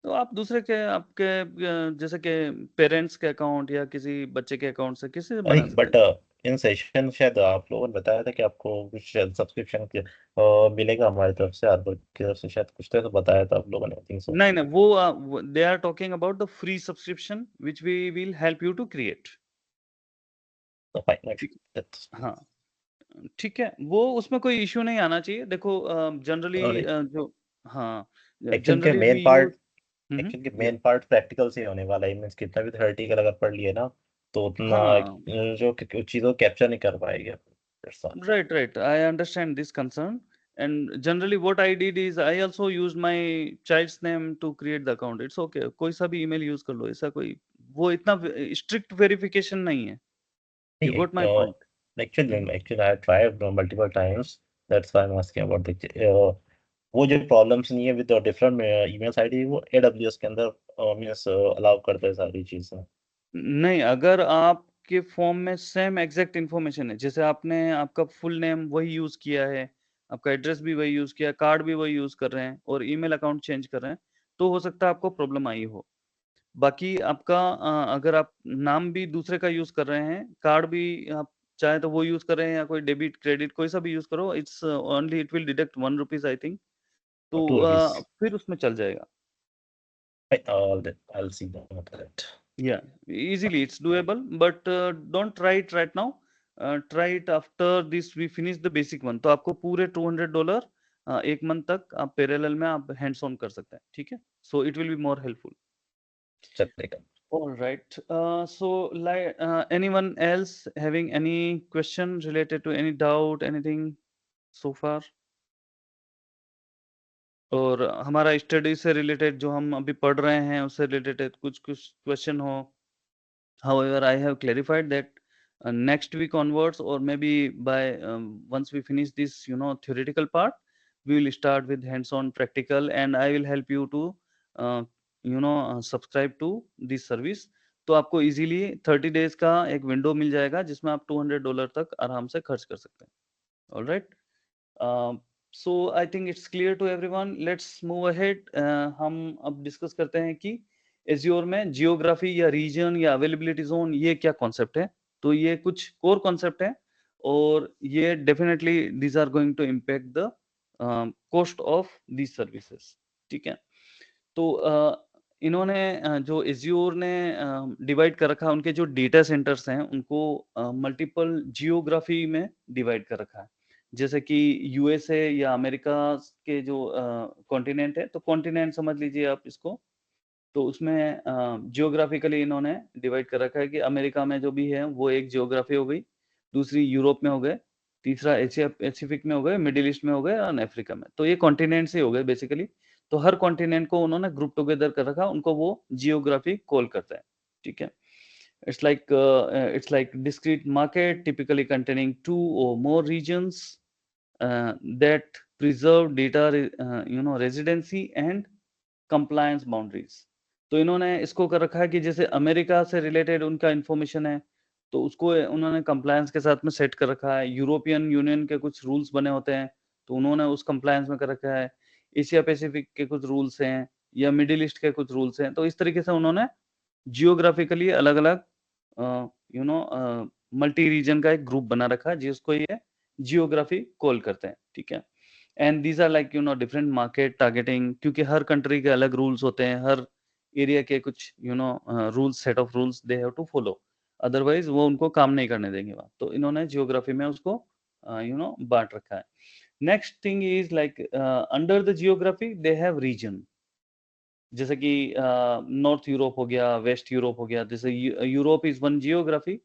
तो आप दूसरे के आपके जैसे कि पेरेंट्स के अकाउंट या किसी बच्चे के अकाउंट से किसी से बना नहीं सकते बट हैं इन सेशन शायद आप लोगों ने बताया था कि आपको कुछ सब्सक्रिप्शन मिलेगा हमारी तरफ से आर्बर की तरफ से शायद कुछ तो बताया था आप लोगों ने आई थिंक सो। नहीं नहीं वो they are talking about the free subscription which we will help you to create fine ठीक हाँ ठीक है वो उसमें कोई इश्यू नहीं आना चाहिए देखो जनरली जो हाँ एक्चुअल के generally main we use part actual के मेन पार्ट प्रैक्टिकल से होने वाला है मींस कितना भी थ्योरेटिकल अगर पढ़ लिए ना तो उतना हाँ जो चीज़ों को कैप्चर नहीं कर पाएंगे। That's all. right I understand this concern and generally what I did is I also used my child's name to create the account it's okay कोई सा भी email यूज कर लो ऐसा कोई वो इतना स्ट्रिक्ट वेरिफिकेशन नहीं है you नहीं got my point actually I tried multiple times, that's why I am asking about the वो जो प्रॉब्लम्स नहीं है विद डिफरेंट ईमेल आईडी वो एडब्ल्यूएस के अंदर मींस अलाउ करता है सारी चीजें। नहीं अगर आपके फॉर्म में सेम एग्जैक्ट इन्फॉर्मेशन है जैसे आपने आपका फुल नेम वही यूज किया है आपका एड्रेस भी वही यूज किया कार्ड भी वही यूज कर रहे हैं और ईमेल अकाउंट चेंज कर रहे हैं तो हो सकता है आपको प्रॉब्लम आई हो बाकी आपका अगर आप नाम भी दूसरे का यूज कर रहे हैं कार्ड भी आप चाहे तो वो यूज कर रहे हैं या कोई डेबिट क्रेडिट कोई सा भी यूज करो it's only it will deduct ₹1 I think तो टू रुपीस फिर उसमें चल जाएगा I will see that. Yeah, easily it's doable, but don't try it right now. Try it after this we finish the basic one, तो आपको पूरे $200 एक month तक आप पैरेलल में आप हैंड्स ऑन कर सकते हैं, ठीक है। So it will be more helpful. चलेगा। All right. So, like, anyone else having any question related to any doubt, anything so far? और हमारा स्टडी से रिलेटेड जो हम अभी पढ़ रहे हैं उससे रिलेटेड कुछ क्वेश्चन हो। However, I have clarified that next week onwards, or maybe by once we finish this, theoretical part, we will start with hands-on practical, and I will help you to, subscribe to this service. तो आपको easily 30 days का एक window मिल जाएगा जिसमें आप $200 तक आराम से खर्च कर सकते हैं। All right. So I think it's clear to everyone. Let's move ahead. हम अब डिस्कस करते हैं कि एज्योर में जियोग्राफी या रीजन या अवेलेबिलिटी जोन ये क्या कॉन्सेप्ट है। तो ये कुछ कोर कॉन्सेप्ट है और ये definitely these are going to impact the cost of these services, ठीक है। तो इन्होंने जो एज्योर ने डिवाइड कर रखा है, उनके जो डेटा सेंटर्स हैं उनको मल्टीपल जियोग्राफी में डिवाइड कर रखा है। जैसे कि यूएसए या अमेरिका के जो कॉन्टिनेंट है, तो कॉन्टिनेंट समझ लीजिए आप इसको। तो उसमें जियोग्राफिकली इन्होंने डिवाइड कर रखा है कि अमेरिका में जो भी है वो एक जियोग्राफी हो गई, दूसरी यूरोप में हो गए, तीसरा एशिया पैसिफिक में हो गए, मिडिल ईस्ट में हो गए और अफ्रीका में। तो ये कॉन्टिनेंट से हो गए बेसिकली। तो हर कॉन्टिनेंट को उन्होंने ग्रुप टुगेदर कर रखा, उनको वो जियोग्राफी कॉल करता है, ठीक है। It's like discrete market typically containing 2 or more regions that preserve data residency and compliance boundaries. तो इन्होंने इसको कर रखा है कि जैसे अमेरिका से रिलेटेड उनका इंफॉर्मेशन है तो उसको उन्होंने कंप्लायंस के साथ में सेट कर रखा है। यूरोपियन यूनियन के कुछ रूल्स बने होते हैं तो उन्होंने उस कंप्लायंस में कर रखा है। एशिया पैसिफिक के कुछ रूल्स हैं या मिडिल ईस्ट के कुछ रूल्स हैं। तो इस तरीके से उन्होंने जियोग्राफिकली अलग अलग मल्टी रीजन का एक ग्रुप बना रखा है जिसको ये जियोग्राफी कॉल करते हैं, ठीक है। And these are like different market targeting, क्योंकि हर कंट्री के अलग रूल्स होते हैं, हर एरिया के कुछ rules, set of rules they have to follow, otherwise वो उनको काम नहीं करने देंगे वहाँ। तो इन्होंने जियोग्राफी में उसको बांट रखा है। Next thing is like under the geography they have region, जैसे कि नॉर्थ यूरोप हो गया, वेस्ट यूरोप हो गया। जैसे यूरोप इज वन जियोग्राफी,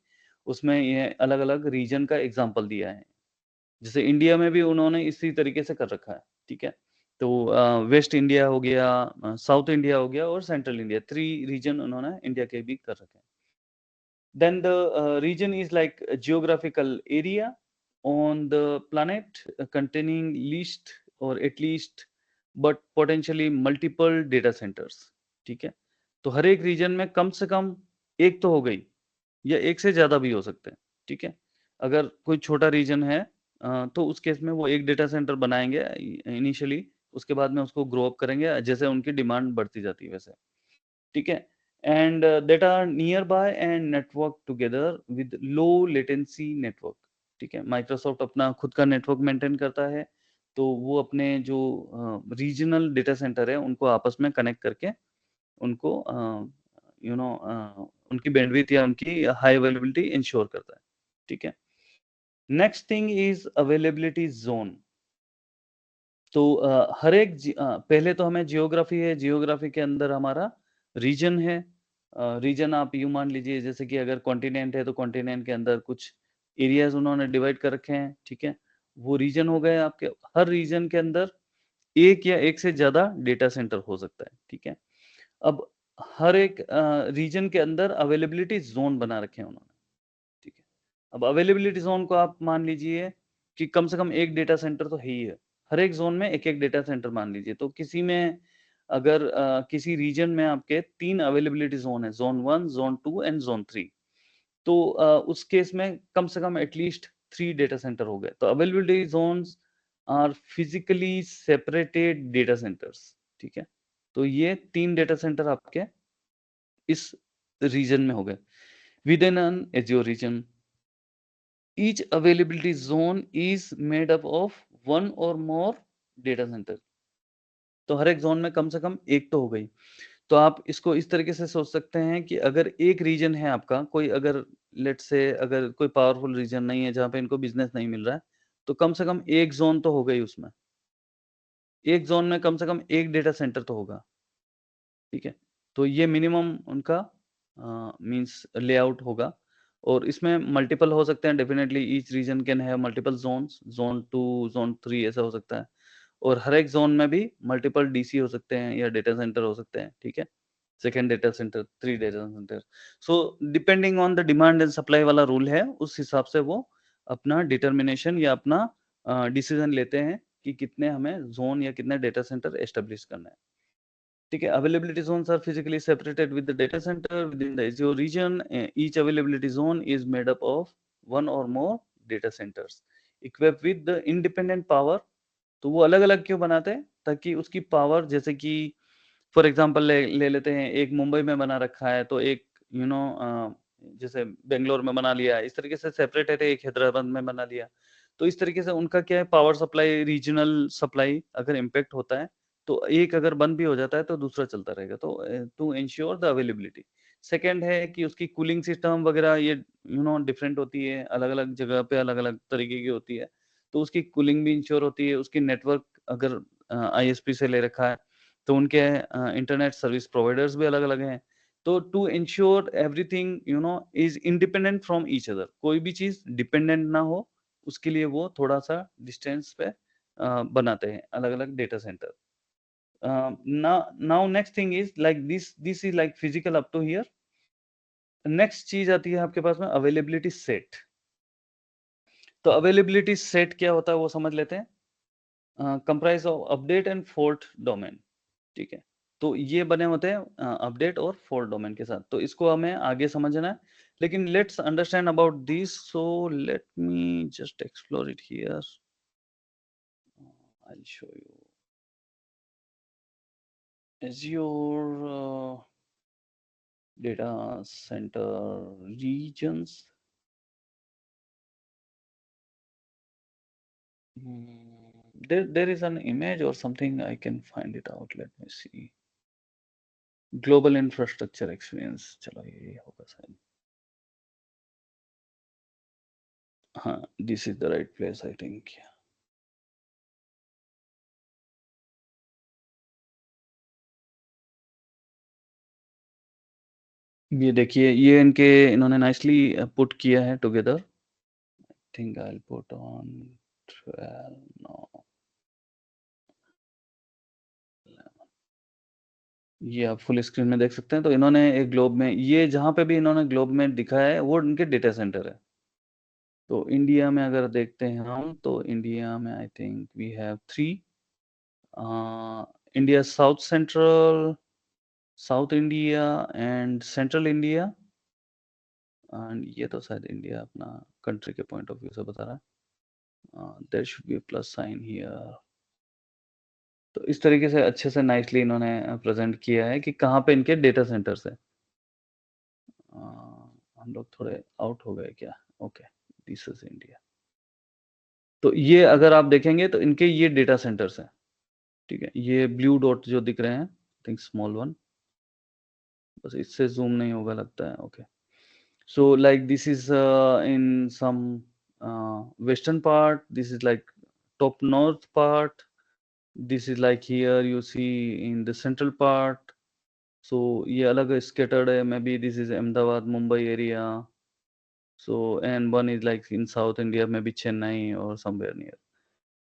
उसमें ये अलग अलग रीजन का एग्जाम्पल दिया है। जैसे इंडिया में भी उन्होंने इसी तरीके से कर रखा है, ठीक है। तो वेस्ट इंडिया हो गया, साउथ इंडिया हो गया और सेंट्रल इंडिया, 3 रीजन उन्होंने इंडिया के भी कर रखे हैं। Then the region is like geographical area on the planet containing least or at least but potentially multiple data centers, ठीक है। तो हर एक रीजन में कम से कम एक तो हो गई या एक से ज्यादा भी हो सकते हैं, ठीक है। अगर कोई छोटा रीजन है तो उस केस में वो एक डेटा सेंटर बनाएंगे इनिशियली, उसके बाद में उसको ग्रो अप करेंगे जैसे उनकी डिमांड बढ़ती जाती है वैसे, ठीक है। And that are nearby and network together with low latency network, ठीक है। माइक्रोसॉफ्ट अपना खुद का नेटवर्क मेंटेन करता है, तो वो अपने जो रीजनल डेटा सेंटर है उनको आपस में कनेक्ट करके उनको उनकी बैंडविड्थ या उनकी हाई अवेलेबिलिटी इंश्योर करता है, ठीक है। Next thing is availability zone. तो हर एक पहले तो हमें जियोग्राफी है, जियोग्राफी के अंदर हमारा रीजन है। रीजन आप यूं मान लीजिए जैसे कि अगर कॉन्टिनेंट है तो कॉन्टिनेंट के अंदर कुछ एरियाज उन्होंने डिवाइड कर रखे हैं, ठीक है। वो रीजन हो गए आपके। हर रीजन के अंदर एक या एक से ज्यादा डेटा सेंटर हो सकता है, ठीक है। अब हर एक रीजन के अंदर अवेलेबिलिटी जोन बना रखे हैं उन्होंने, ठीक है। अब अवेलेबिलिटी जोन को आप मान लीजिए कि कम से कम एक डेटा सेंटर तो है ही है, हर एक जोन में एक एक डेटा सेंटर मान लीजिए। तो किसी में अगर किसी रीजन में आपके 3 अवेलेबिलिटी जोन है, जोन 1, जोन 2 एंड जोन 3, तो उस केस में कम से कम एटलीस्ट 3 डेटा सेंटर हो गए। तो availability zones are physically separated data centres, ठीक है। तो ये 3 डेटा सेंटर आपके इस रीजन में हो गए within an Azure region. Each availability zone is made up of one or more data center. तो हर एक जोन में कम से कम एक तो हो गई। तो आप इसको इस तरीके से सोच सकते हैं कि अगर एक रीजन है आपका, कोई अगर लेट्स से अगर कोई पावरफुल रीजन नहीं है जहाँ पे इनको बिज़नेस नहीं मिल रहा है, तो कम से कम एक ज़ोन तो होगा ही उसमें। एक ज़ोन में कम से कम एक डेटा सेंटर तो होगा, ठीक है? तो ये मिनिमम उनका मीन्स लेआउट होगा और इसमें मल्टीपल हो सकते हैं definitely each reason can have multiple zones, zone 2, zone 3 ऐसा हो सकता है और हर एक ज़ोन में भी मल्टीपल डीसी हो सकते हैं या डेटा सेंटर हो सकते हैं, ठीक है? Second data centre, 3 data centre. So depending on the demand and supply वाला रूल है, उस हिसाब से वो अपना डिटर्मिनेशन या अपना डिसीजन लेते हैं कि कितने हमें ज़ोन या कितने डेटा सेंटर एस्टेब्लिश करना है। ठीक है, availability zones are physically separated with the data center within the Azure region. Each availability zone is made up of one or more data centers equipped with the independent power. तो वो अलग अलग क्यों बनाते हैं ताकि उसकी पावर जैसे कि फॉर एग्जांपल ले लेते हैं एक मुंबई में बना रखा है तो एक यू नो जैसे बेंगलोर में बना लिया इस तरीके से सेपरेटेड है एक हैदराबाद में बना लिया तो इस तरीके से उनका क्या है पावर सप्लाई रीजनल सप्लाई अगर इम्पेक्ट होता है तो एक अगर बंद भी हो जाता है तो दूसरा चलता रहेगा तो to ensure the availability second है कि उसकी कूलिंग सिस्टम वगैरह ये डिफरेंट होती है अलग अलग जगह पे अलग अलग तरीके की होती है तो उसकी कूलिंग भी इंश्योर होती है उसकी नेटवर्क अगर आईएसपी से ले रखा है तो उनके इंटरनेट सर्विस प्रोवाइडर्स भी अलग अलग हैं तो to ensure everything is independent from each other कोई भी चीज डिपेंडेंट ना हो उसके लिए वो थोड़ा सा डिस्टेंस पे बनाते हैं अलग अलग data centre now next thing is like this is like physical up to here next चीज आती है आपके पास में अवेलेबिलिटी सेट तो अवेलेबिलिटी सेट क्या होता है वो समझ लेते हैं comprise of update and fault domain ठीक है तो ये बने होते हैं अपडेट और फॉल्ट डोमेन के साथ तो इसको हमें आगे समझना है लेकिन let's understand about this so let me just explore it here I will show you Azure data center regions. There is an image or something I can find it out. Let me see. Global infrastructure experience. चलो ये होगा शायद. हाँ, this is the right place I think. ये देखिए ये इनके इन्होंने नाइसली पुट किया है together. I think I'll put on 12 no. ये आप फुल स्क्रीन में देख सकते हैं तो इन्होंने एक ग्लोब में ये जहां पे भी इन्होंने ग्लोब में दिखाया है वो इनके डेटा सेंटर है तो इंडिया में अगर देखते हैं हम तो इंडिया में I think we have 3 India south central south India and central India and ये तो शायद इंडिया अपना कंट्री के पॉइंट ऑफ व्यू से बता रहा है there should be plus sign here तो इस तरीके से अच्छे से नाइसली इन्होंने प्रेजेंट किया है कि कहाँ पे इनके डेटा सेंटर्स है हम लोग थोड़े आउट हो गए क्या ओके दिस इज इंडिया तो ये अगर आप देखेंगे तो इनके ये डेटा सेंटर्स हैं ठीक है ये ब्लू डॉट जो दिख रहे हैं थिंक स्मॉल वन बस इससे जूम नहीं होगा लगता है okay so like this is in some western part this is like top north part this is like here you see in the central part so ये अलग स्केटर्ड है maybe this is Ahmedabad Mumbai area so and one is like in south india maybe chennai or somewhere near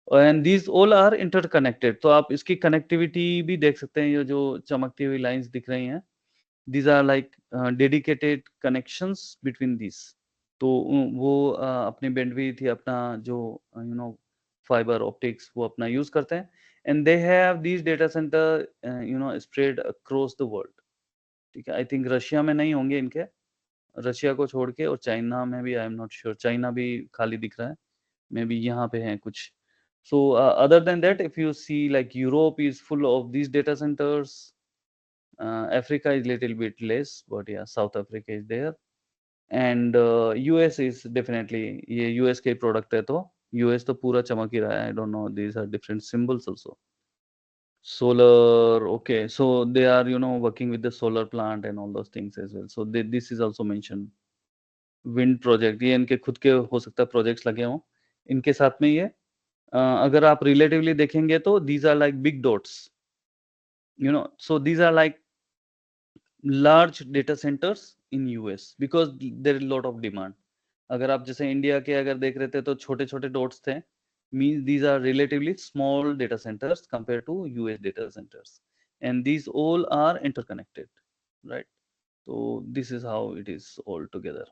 and these all are interconnected तो आप इसकी connectivity भी देख सकते हैं ये जो चमकती हुई लाइंस दिख रही हैं these are like dedicated connections between these तो वो अपनी बैंडविड्थ या अपना जो फाइबर ऑप्टिक्स वो अपना यूज करते हैं and they have these data center spread across the world ठीक है आई थिंक रशिया में नहीं होंगे इनके रशिया को छोड़ के और चाइना में भी I am not sure China भी खाली दिख रहा है मे बी यहाँ पे हैं कुछ so other than that if you see like Europe is full of these data centers Africa is little bit less but yeah South Africa is there and US is definitely ये US के product है तो US तो पूरा चमक ही रहा है I don't know these are different symbols also Solar, okay. So they are, working with the solar plant and all those things as well. So this is also mentioned. Wind project, ये इनके खुद के हो सकता है projects लगे हों इनके साथ में ये। अगर आप रिलेटिवली देखेंगे तो these are like big dots, so these are like large data centres in US because there is lot of demand. अगर आप जैसे इंडिया के अगर देख रहे थे तो छोटे छोटे डॉट्स थे, means these are relatively small data centers compared to US data centers, and these all are interconnected, right? So this is how it is all together.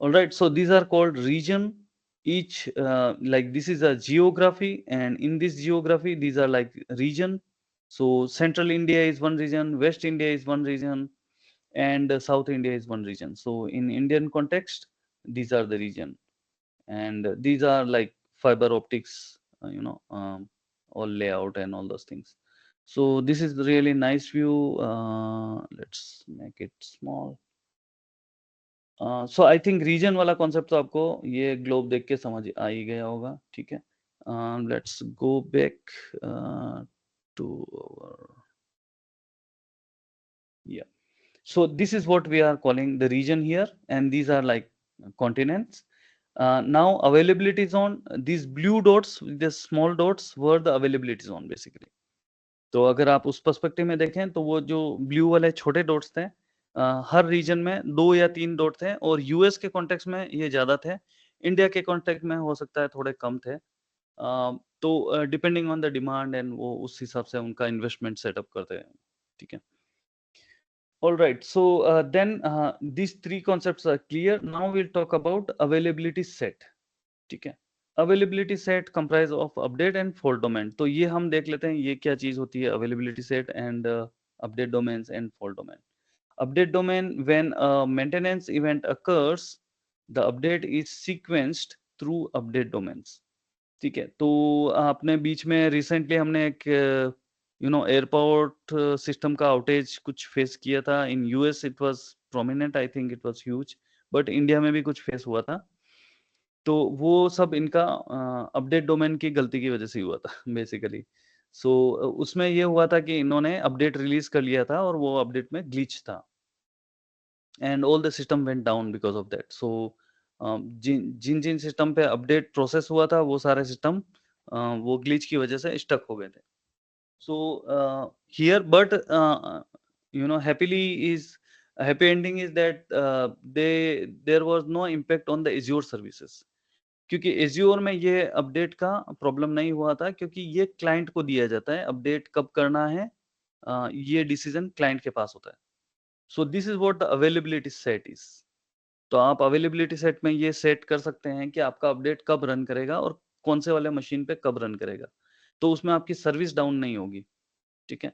All right, so these are called region. Each like this is a geography, and in this geography these are like region. So central India is one region, West India is one region, and South India is one region. So in Indian context, these are the region, and these are like fiber optics, all layout and all those things. So this is the really nice view. Let's make it small. So I think region वाला concept तो आपको ये globe देख के समझ आ ही गया होगा, ठीक है? Let's go back to our, yeah. So this is what we are calling the region here, and these are like continents. Now availability zone, these blue dots, the small dots were the availability zone basically. तो अगर आप उस perspective में देखें तो वो जो blue वाले छोटे डॉट्स थे, हर रीजन में 2 या 3 डॉट थे, और यूएस के कॉन्टेक्स्ट में ये ज़्यादा थे, इंडिया के कॉन्टेक्स्ट में हो सकता है थोड़े कम थे। तो depending on the demand and वो उस हिसाब से उनका इन्वेस्टमेंट सेटअप करते हैं, ठीक है? All right, so then these three concepts are clear. Now we'll talk about availability set, ठीक है? Availability set comprise of update and fault domain. तो ये हम देख लेते हैं ये क्या चीज होती है, availability set and update domains and fault domain. Update domain, when a maintenance event occurs, the update is sequenced through update domains. ठीक है, तो आपने बीच में रिसेंटली हमने एक एयरपोर्ट सिस्टम का आउटेज कुछ फेस किया था in US. It was prominent, I think it was huge, but India में भी कुछ फेस हुआ था। तो वो सब इनका अपडेट डोमेन की गलती की वजह से हुआ था बेसिकली। सो उसमें ये हुआ था कि इन्होंने अपडेट रिलीज कर लिया था और वो अपडेट में ग्लिच था, and all the system went down because of that. So जिन जिन जिन सिस्टम पे अपडेट प्रोसेस हुआ था वो सारे सिस्टम वो ग्लिच की वजह से स्टक हो गए थे। So here, but happily is happy ending is that there was no impact on the Azure services, क्योंकि Azure में ये अपडेट का प्रॉब्लम नहीं हुआ था, क्योंकि ये क्लाइंट को दिया जाता है अपडेट कब करना है, ये डिसीजन क्लाइंट के पास होता है। So this is what the availability set is. तो आप अवेलेबिलिटी सेट में ये सेट कर सकते हैं कि आपका अपडेट कब रन करेगा और कौन से वाले मशीन पे कब रन करेगा, तो उसमें आपकी सर्विस डाउन नहीं होगी, ठीक है?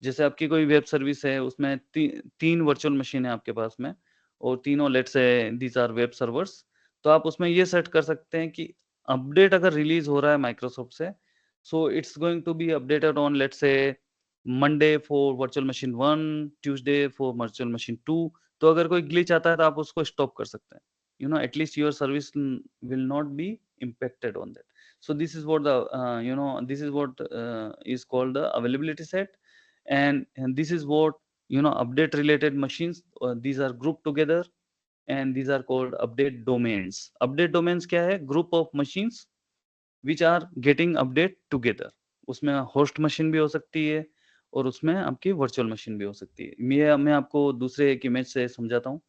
जैसे आपकी कोई वेब सर्विस है, उसमें 3 वर्चुअल मशीन है आपके पास में, और तीनों let's say these are web servers, तो आप उसमें ये सेट कर सकते हैं कि अपडेट अगर रिलीज हो रहा है माइक्रोसॉफ्ट से, so it's going to be updated on let's say Monday for virtual machine 1, Tuesday for virtual machine 2। तो अगर कोई ग्लिच आता है तो आप उसको स्टॉप कर सकते हैं, at least your service will not B impacted on that. So this is what the this is what is called the availability set, and this is what update related machines, these are grouped together, and these are called update domains. Update domains क्या है? Group of machines which are getting update together. उसमें host machine भी हो सकती है और उसमें आपकी वर्चुअल मशीन भी हो सकती है। मैं आपको दूसरे एक इमेज से समझाता हूँ।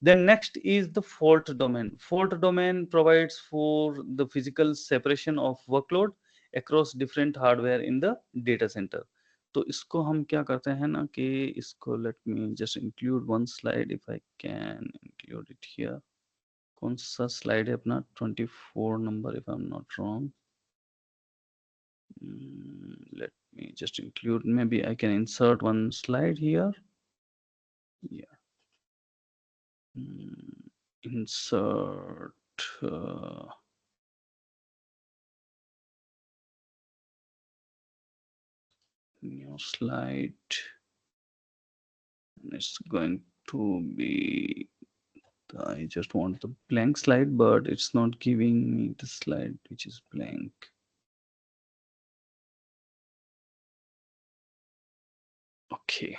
Then next is the fault domain. Fault domain provides for the physical separation of workload across different hardware in the data center. तो इसको हम क्या करते हैं ना कि इसको let me just include one slide if I can include it here. कौन सा slide है अपना? 24 number if I'm not wrong. Let me just include, maybe I can insert one slide here. Yeah. Insert new slide. It's going to be, I just want the blank slide, but it's not giving me the slide which is blank. Okay,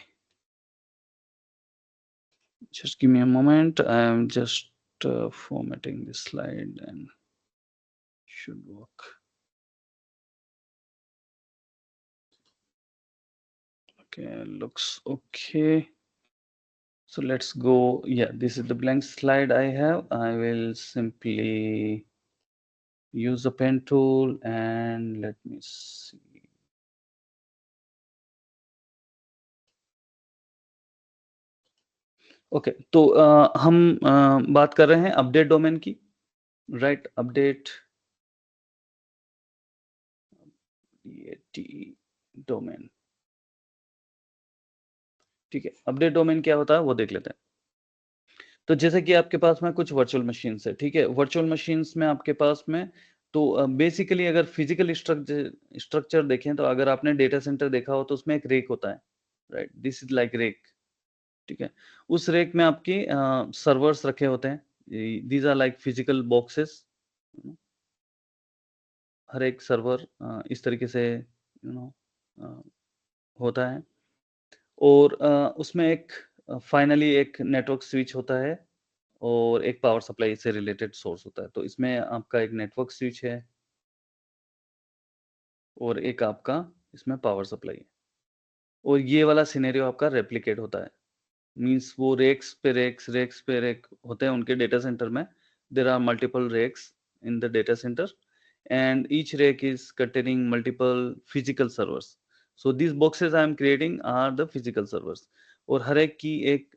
just give me a moment. I'm just formatting this slide and should work. Okay, looks okay. So let's go. Yeah, this is the blank slide I have. I will simply use the pen tool and let me see. Okay, तो हम बात कर रहे हैं update domain की, right? Update domain, ठीक है। Update domain क्या होता है वो देख लेते हैं। तो जैसे कि आपके पास में कुछ वर्चुअल मशीन्स है, ठीक है। वर्चुअल मशीन्स में आपके पास में तो बेसिकली अगर फिजिकल स्ट्रक्चर देखें तो अगर आपने डेटा सेंटर देखा हो तो उसमें एक रेक होता है, right? This is like rack, ठीक है। उस रेक में आपके सर्वर्स रखे होते हैं। These are like physical boxes. हर एक सर्वर इस तरीके से होता है और उसमें एक फाइनली एक नेटवर्क स्विच होता है और एक पावर सप्लाई से रिलेटेड सोर्स होता है। तो इसमें आपका एक नेटवर्क स्विच है और एक आपका इसमें पावर सप्लाई है और ये वाला सिनेरियो आपका रेप्लिकेट होता है। मीन्स वो रेक्स पे रेक होते हैं उनके डेटा सेंटर में। There are multiple racks in the data centre and each rack is containing multiple physical servers. So these boxes I am creating are the physical servers और हर एक की एक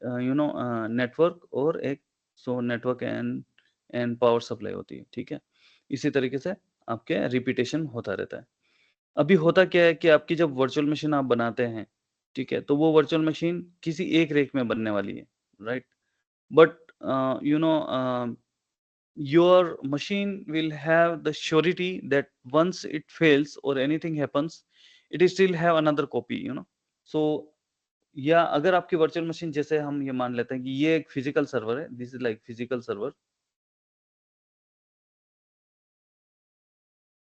नेटवर्क और एक नेटवर्क एंड पावर सप्लाई होती है, ठीक है। इसी तरीके से आपके रिपीटेशन होता रहता है। अभी होता क्या है कि आपकी जब वर्चुअल मशीन आप बनाते हैं, ठीक है, तो वो वर्चुअल मशीन किसी एक रेक में बनने वाली है, right? But your machine will have the surety that once it fails or anything happens, it is still have another copy. So या अगर आपकी वर्चुअल मशीन, जैसे हम ये मान लेते हैं कि ये एक फिजिकल सर्वर है, this is like physical server,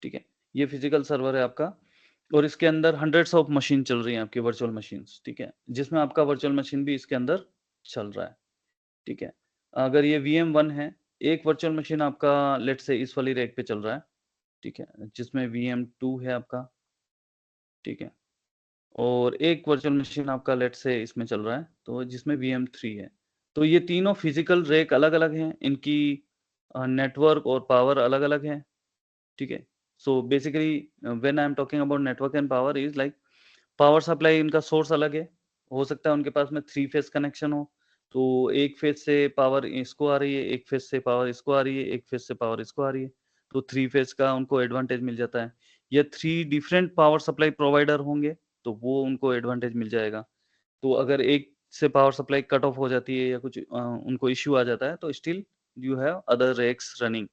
ठीक है। ये फिजिकल सर्वर है आपका और इसके अंदर हंड्रेड्स ऑफ मशीन चल रही हैं आपकी वर्चुअल मशीन्स, ठीक है, जिसमें आपका वर्चुअल मशीन भी इसके अंदर चल रहा है, ठीक है। अगर ये VM1 है, एक वर्चुअल मशीन आपका लेट से इस वाली रैक पे चल रहा है, ठीक है, जिसमें VM2 है आपका, ठीक है, और एक वर्चुअल मशीन आपका लेट से इसमें चल रहा है तो जिसमें VM3 है। तो ये तीनों फिजिकल रैक अलग-अलग हैं, इनकी नेटवर्क और पावर अलग-अलग है, ठीक है। So basically when I am talking about network and power is like power supply, इनका सोर्स अलग है। हो सकता है उनके पास में 3 फेज कनेक्शन हो, तो एक फेज से पावर इसको आ रही है, एक फेज से पावर इसको आ रही है, एक फेज से पावर इसको आ रही है, तो 3 फेज का उनको एडवांटेज मिल जाता है। या 3 डिफरेंट पावर सप्लाई प्रोवाइडर होंगे तो वो उनको एडवांटेज मिल जाएगा। तो अगर एक से पावर सप्लाई कट ऑफ हो जाती है या कुछ उनको इश्यू आ जाता है तो still you have other racks running.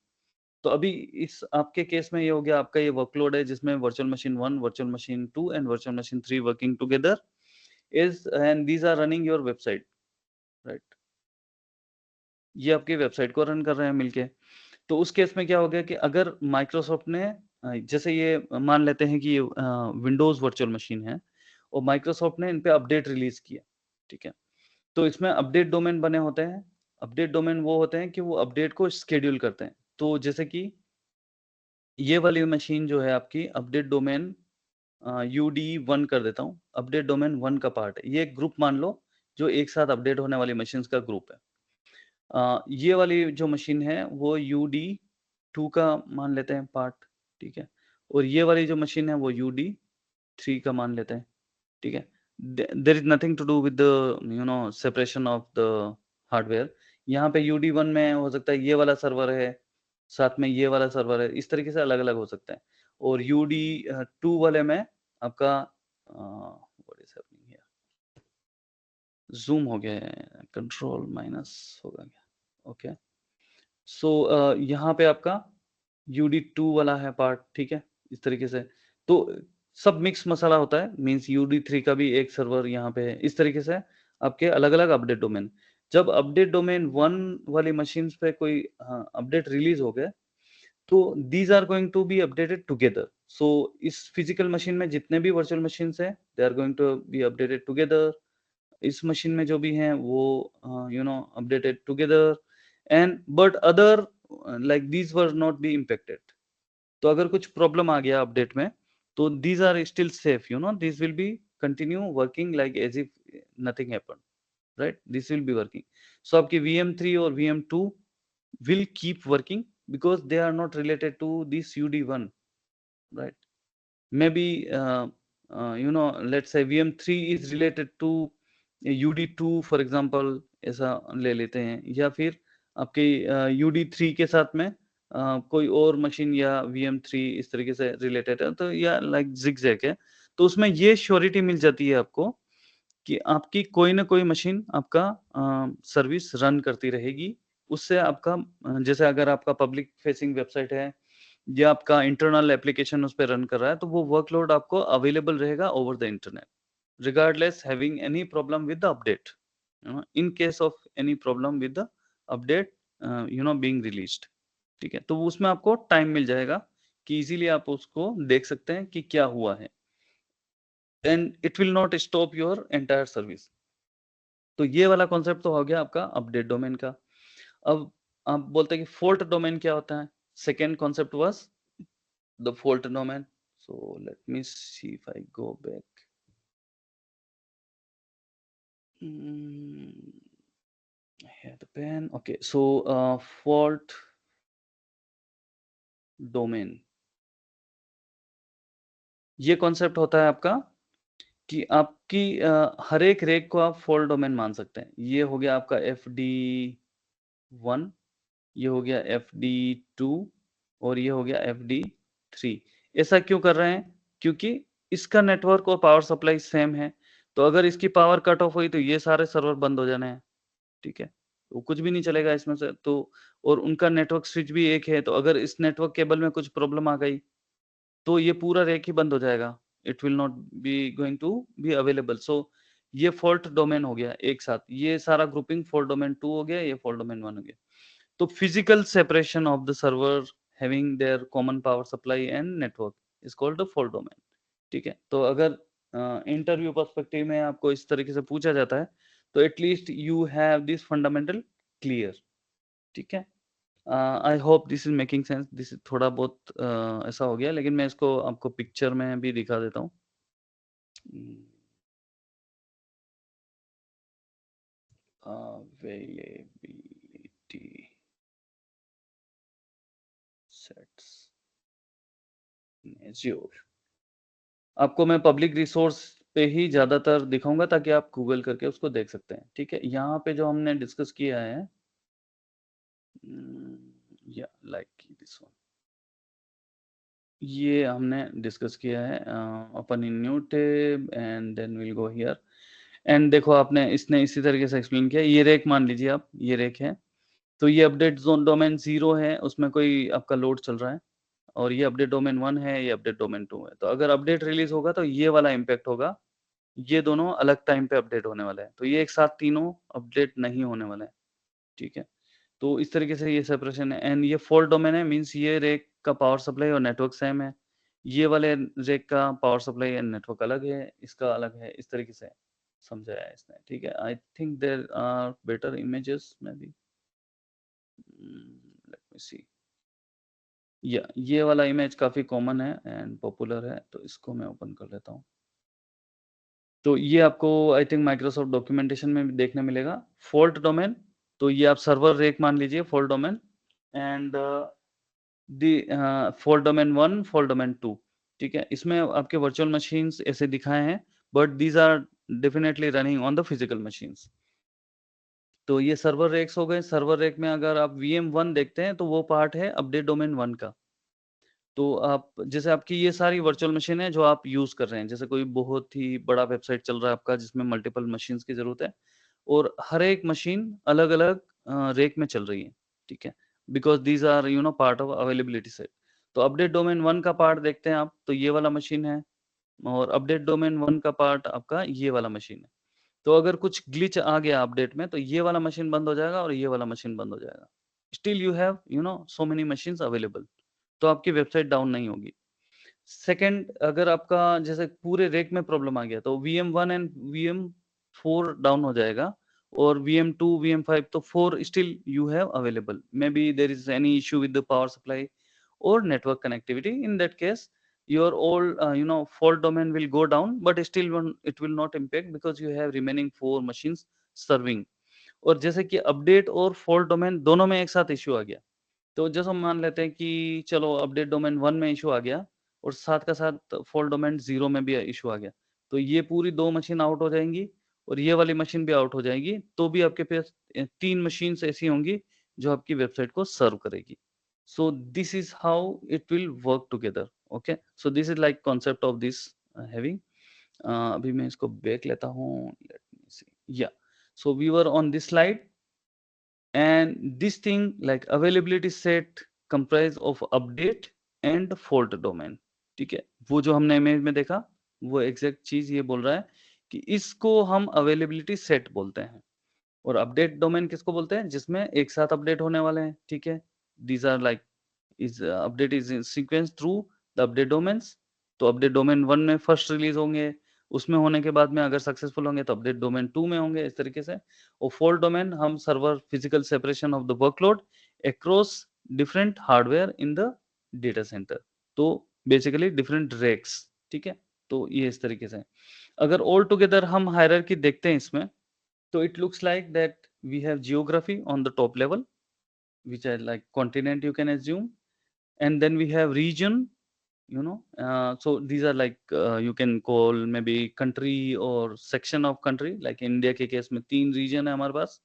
तो अभी इस आपके केस में ये हो गया, आपका ये वर्कलोड है जिसमें virtual machine 1, virtual machine 2 and virtual machine 3 working together is and these are running your website, right? ये आपकी वेबसाइट को रन कर रहे हैं मिलके। तो उस केस में क्या हो गया कि अगर माइक्रोसॉफ्ट ने जैसे ये मान लेते हैं कि ये विंडोज वर्चुअल मशीन है और माइक्रोसॉफ्ट ने इन पे अपडेट रिलीज किया, ठीक है। तो इसमें अपडेट डोमेन बने होते हैं। अपडेट डोमेन वो होते हैं कि वो अपडेट को शेड्यूल करते हैं। तो जैसे कि ये वाली मशीन जो है आपकी अपडेट डोमेन UD1 कर देता हूँ। अपडेट डोमेन 1 का पार्ट है। ये एक ग्रुप मान लो जो एक साथ अपडेट होने वाली मशीन्स का ग्रुप है। ये वाली जो मशीन है वो UD2 का मान लेते हैं पार्ट, ठीक है। और ये वाली जो मशीन है वो UD3 का मान लेते हैं, ठीक है। There is nothing to do with the separation of the hardware. यहाँ पे UD1 में हो सकता है ये वाला सर्वर है, साथ में ये वाला सर्वर है, इस तरीके से अलग-अलग हो सकता है। और UD2 वाले में आपका what is happening here, zoom हो गया है, कंट्रोल माइनस होगा क्या? ओके। सो यहाँ पे आपका UD2 वाला है पार्ट, ठीक है, इस तरीके से। तो सब मिक्स मसाला होता है, मीन्स UD3 का भी एक सर्वर यहाँ पे है। इस तरीके से आपके अलग-अलग अपडेट डोमेन। जब अपडेट डोमेन 1 वाली मशीन्स पे कोई अपडेट रिलीज हो गया तो these are going to be updated together. So इस फिजिकल मशीन में जितने भी वर्चुअल मशीन्स हैं they are going to be updated together, इस मशीन में जो भी हैं वो updated together, and but other like these were not be impacted. तो अगर कुछ प्रॉब्लम आ गया अपडेट में तो these are still safe, this will be continue working like as if nothing happened, right, this will be working. So आपकी VM3 और VM2 will keep working because they are not related to this UD1, right? Maybe let's say VM3 is related to UD2 for example, ऐसा ले लेते हैं, या फिर आपके UD3 के साथ में कोई और मशीन या VM3 इस तरीके से रिलेटेड है, तो या लाइक zigzag है, तो उसमें ये श्योरिटी मिल जाती है आपको कि आपकी कोई ना कोई मशीन आपका सर्विस रन करती रहेगी। उससे आपका जैसे अगर आपका पब्लिक फेसिंग वेबसाइट है या आपका इंटरनल एप्लीकेशन उस पे रन कर रहा है, तो वो वर्कलोड आपको अवेलेबल रहेगा over the internet, regardless having any problem with the update, in case of any problem with the update being released, ठीक है। तो उसमें आपको टाइम मिल जाएगा कि इजीली आप उसको देख सकते हैं कि क्या हुआ है, and it will not stop your entire service. तो ये वाला कॉन्सेप्ट तो हो गया आपका अपडेट डोमेन का। अब आप बोलते हैं कि फॉल्ट डोमेन क्या होता है। Second concept was the fault domain. So let me see if I go back. I have the pen. Okay, so fault domain, ये कॉन्सेप्ट होता है आपका कि आपकी हर एक रेक को आप फॉल्ट डोमेन मान सकते हैं। ये हो गया आपका FD1, ये हो गया FD2 और ये हो गया FD3। ऐसा क्यों कर रहे हैं? क्योंकि इसका नेटवर्क और पावर सप्लाई सेम है, तो अगर इसकी पावर कट ऑफ हुई तो ये सारे सर्वर बंद हो जाने हैं, ठीक है, तो कुछ भी नहीं चलेगा इसमें से। तो और उनका नेटवर्क स्विच भी एक है, तो अगर इस नेटवर्क केबल में कुछ प्रॉब्लम आ गई तो ये पूरा रेक ही बंद हो जाएगा, it will not be going to be available. So ये फॉल्ट डोमेन हो गया एक साथ, ये सारा ग्रुपिंग फॉल्ट डोमेन 2 हो गया, ये फॉल्ट डोमेन 1 हो गया। तो physical separation of the server having their common power supply and network is called the fault domain, ठीक है। तो अगर इंटरव्यू पर्सपेक्टिव में आपको इस तरीके से पूछा जाता है तो at least you have this fundamental clear, ठीक है। I hope this is making sense. This थोड़ा बहुत ऐसा हो गया, लेकिन मैं इसको आपको पिक्चर में भी दिखा देता हूँ। अवेलेबिलिटी सेट्स एज्योर, आपको मैं पब्लिक रिसोर्स पे ही ज्यादातर दिखाऊंगा ताकि आप गूगल करके उसको देख सकते हैं, ठीक है। यहाँ पे जो हमने डिस्कस किया है, या लाइक दिस वन, ये हमने डिस्कस किया है open in new tab and then will go here. And देखो आपने इसने इसी तरीके से एक्सप्लेन किया। ये रेक मान लीजिए आप, ये रेक है, तो ये अपडेट जोन डोमेन 0 है, उसमें कोई आपका लोड चल रहा है, और ये अपडेट डोमेन 1 है, ये अपडेट डोमेन 2 है। तो अगर अपडेट रिलीज होगा तो ये वाला इम्पैक्ट होगा, ये दोनों अलग टाइम पे अपडेट होने वाले हैं, तो ये एक साथ तीनों अपडेट नहीं होने वाले हैं, ठीक है। तो इस तरीके से ये सेपरेशन है। एंड ये फॉल्ट डोमेन है, मीन्स ये रेक का पावर सप्लाई और नेटवर्क सेम है, ये वाले रेक का पावर सप्लाई एंड नेटवर्क अलग है, इसका अलग है, इस तरीके से समझाया है इसने, ठीक है। I think there are better images may be, let me see. ये वाला इमेज काफी कॉमन है एंड पॉपुलर है, तो इसको मैं ओपन कर लेता हूँ। तो ये आपको आई थिंक माइक्रोसॉफ्ट डॉक्यूमेंटेशन में भी देखने मिलेगा। फॉल्ट डोमेन, तो ये आप सर्वर रेक मान लीजिए fault domain, and the fault domain 1, fault domain 2, ठीक है। इसमें आपके वर्चुअल मशीन्स ऐसे दिखाए हैं, but these are definitely running on the physical machines. तो ये सर्वर रेक्स हो गए। सर्वर रेक में अगर आप VM1 देखते हैं तो वो पार्ट है अपडेट डोमेन 1 का। तो आप जैसे आपकी ये सारी वर्चुअल मशीन है जो आप यूज कर रहे हैं, जैसे कोई बहुत ही बड़ा वेबसाइट चल रहा है आपका जिसमें मल्टीपल मशीन्स की जरूरत है, और हर एक मशीन अलग अलग रेक में चल रही है, ठीक है, because these are part of availability set. तो अपडेट डोमेन 1 का पार्ट देखते हैं आप, तो ये वाला मशीन है, और अपडेट डोमेन 1 का पार्ट आपका ये वाला मशीन है। तो अगर कुछ ग्लिच आ गया अपडेट में तो ये वाला मशीन बंद हो जाएगा और ये वाला मशीन बंद हो जाएगा। Still you have so many machines available, तो आपकी वेबसाइट डाउन नहीं होगी। सेकंड, अगर आपका जैसे पूरे रेक में प्रॉब्लम आ गया तो VM1 एंड VM4 डाउन हो जाएगा, और VM2 VM5 तो 4 still you have available. May be there is any issue with the power supply or network connectivity. In that case, your all fault domain will go down, but still it will not impact because you have remaining 4 machines serving. और जैसे कि update और fault domain दोनों में एक साथ issue आ गया, तो जैसे हम मान लेते हैं कि चलो अपडेट डोमेन 1 में इशू आ गया और साथ का साथ फॉल्ट डोमेन 0 में भी इशू आ गया, तो ये पूरी 2 मशीन आउट हो जाएंगी और ये वाली मशीन भी आउट हो जाएगी, तो भी आपके पास 3 मशीन्स ऐसी होंगी जो आपकी वेबसाइट को सर्व करेगी. So this is how it will work together. Okay, so this is like concept of this having. अभी मैं इसको बैक लेता हूँ. Let me see. Yeah, so we were on this slide, and this thing like availability set comprise of update and fault domain. ठीक है, वो जो हमने इमेज में देखा वो एग्जैक्ट चीज ये बोल रहा है कि इसको हम अवेलेबिलिटी सेट बोलते हैं, और अपडेट डोमेन किसको बोलते हैं, जिसमें एक साथ अपडेट होने वाले हैं. ठीक है, these are like is update is in sequence through the update domains. तो अपडेट डोमेन 1 में फर्स्ट रिलीज होंगे, उसमें होने के बाद में अगर सक्सेसफुल होंगे तो अपडेट डोमेन 2 में होंगे, इस तरीके से. और फॉल्ट डोमेन हम server physical separation of the workload across different hardware in the data centre, तो बेसिकली डिफरेंट रेक्स. ठीक है, तो ये इस तरीके से. अगर ऑल टुगेदर हम हायरार्की देखते हैं इसमें, तो it looks like that we have geography on the top level, which are like continent you can assume, and then we have region, so these are like you can call maybe country or section of country, like India के case में 3 region है हमारे पास.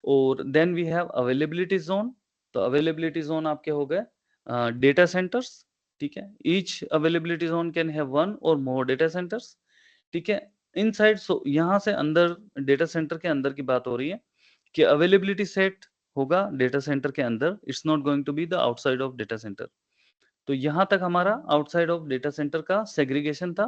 और then we have availability zone. तो availability zone आपके हो गए data centers. ठीक है, each availability zone can have 1 or more data centers. ठीक है, इनसाइड. सो यहाँ से अंदर डेटा सेंटर के अंदर की बात हो रही है कि अवेलेबिलिटी सेट होगा डेटा सेंटर के अंदर, it's not going to be the outside of data centre. तो यहाँ तक हमारा आउटसाइड ऑफ डेटा सेंटर का सेग्रीगेशन था,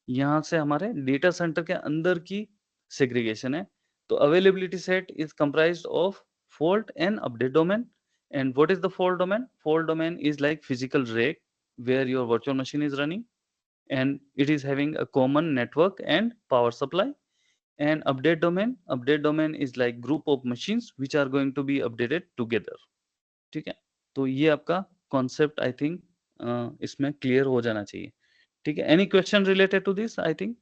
यहाँ से हमारे डेटा सेंटर के अंदर की सेग्रीगेशन है. तो availability set is comprised of fault and update domain. And what is the fault domain? Fault domain is like physical rack where your virtual machine is running, and it is having a common network and power supply. And update domain is like group of machines which are going to be updated together. ठीक है, तो ये आपका concept I think इसमें clear हो जाना चाहिए. ठीक है, any question related to this? I think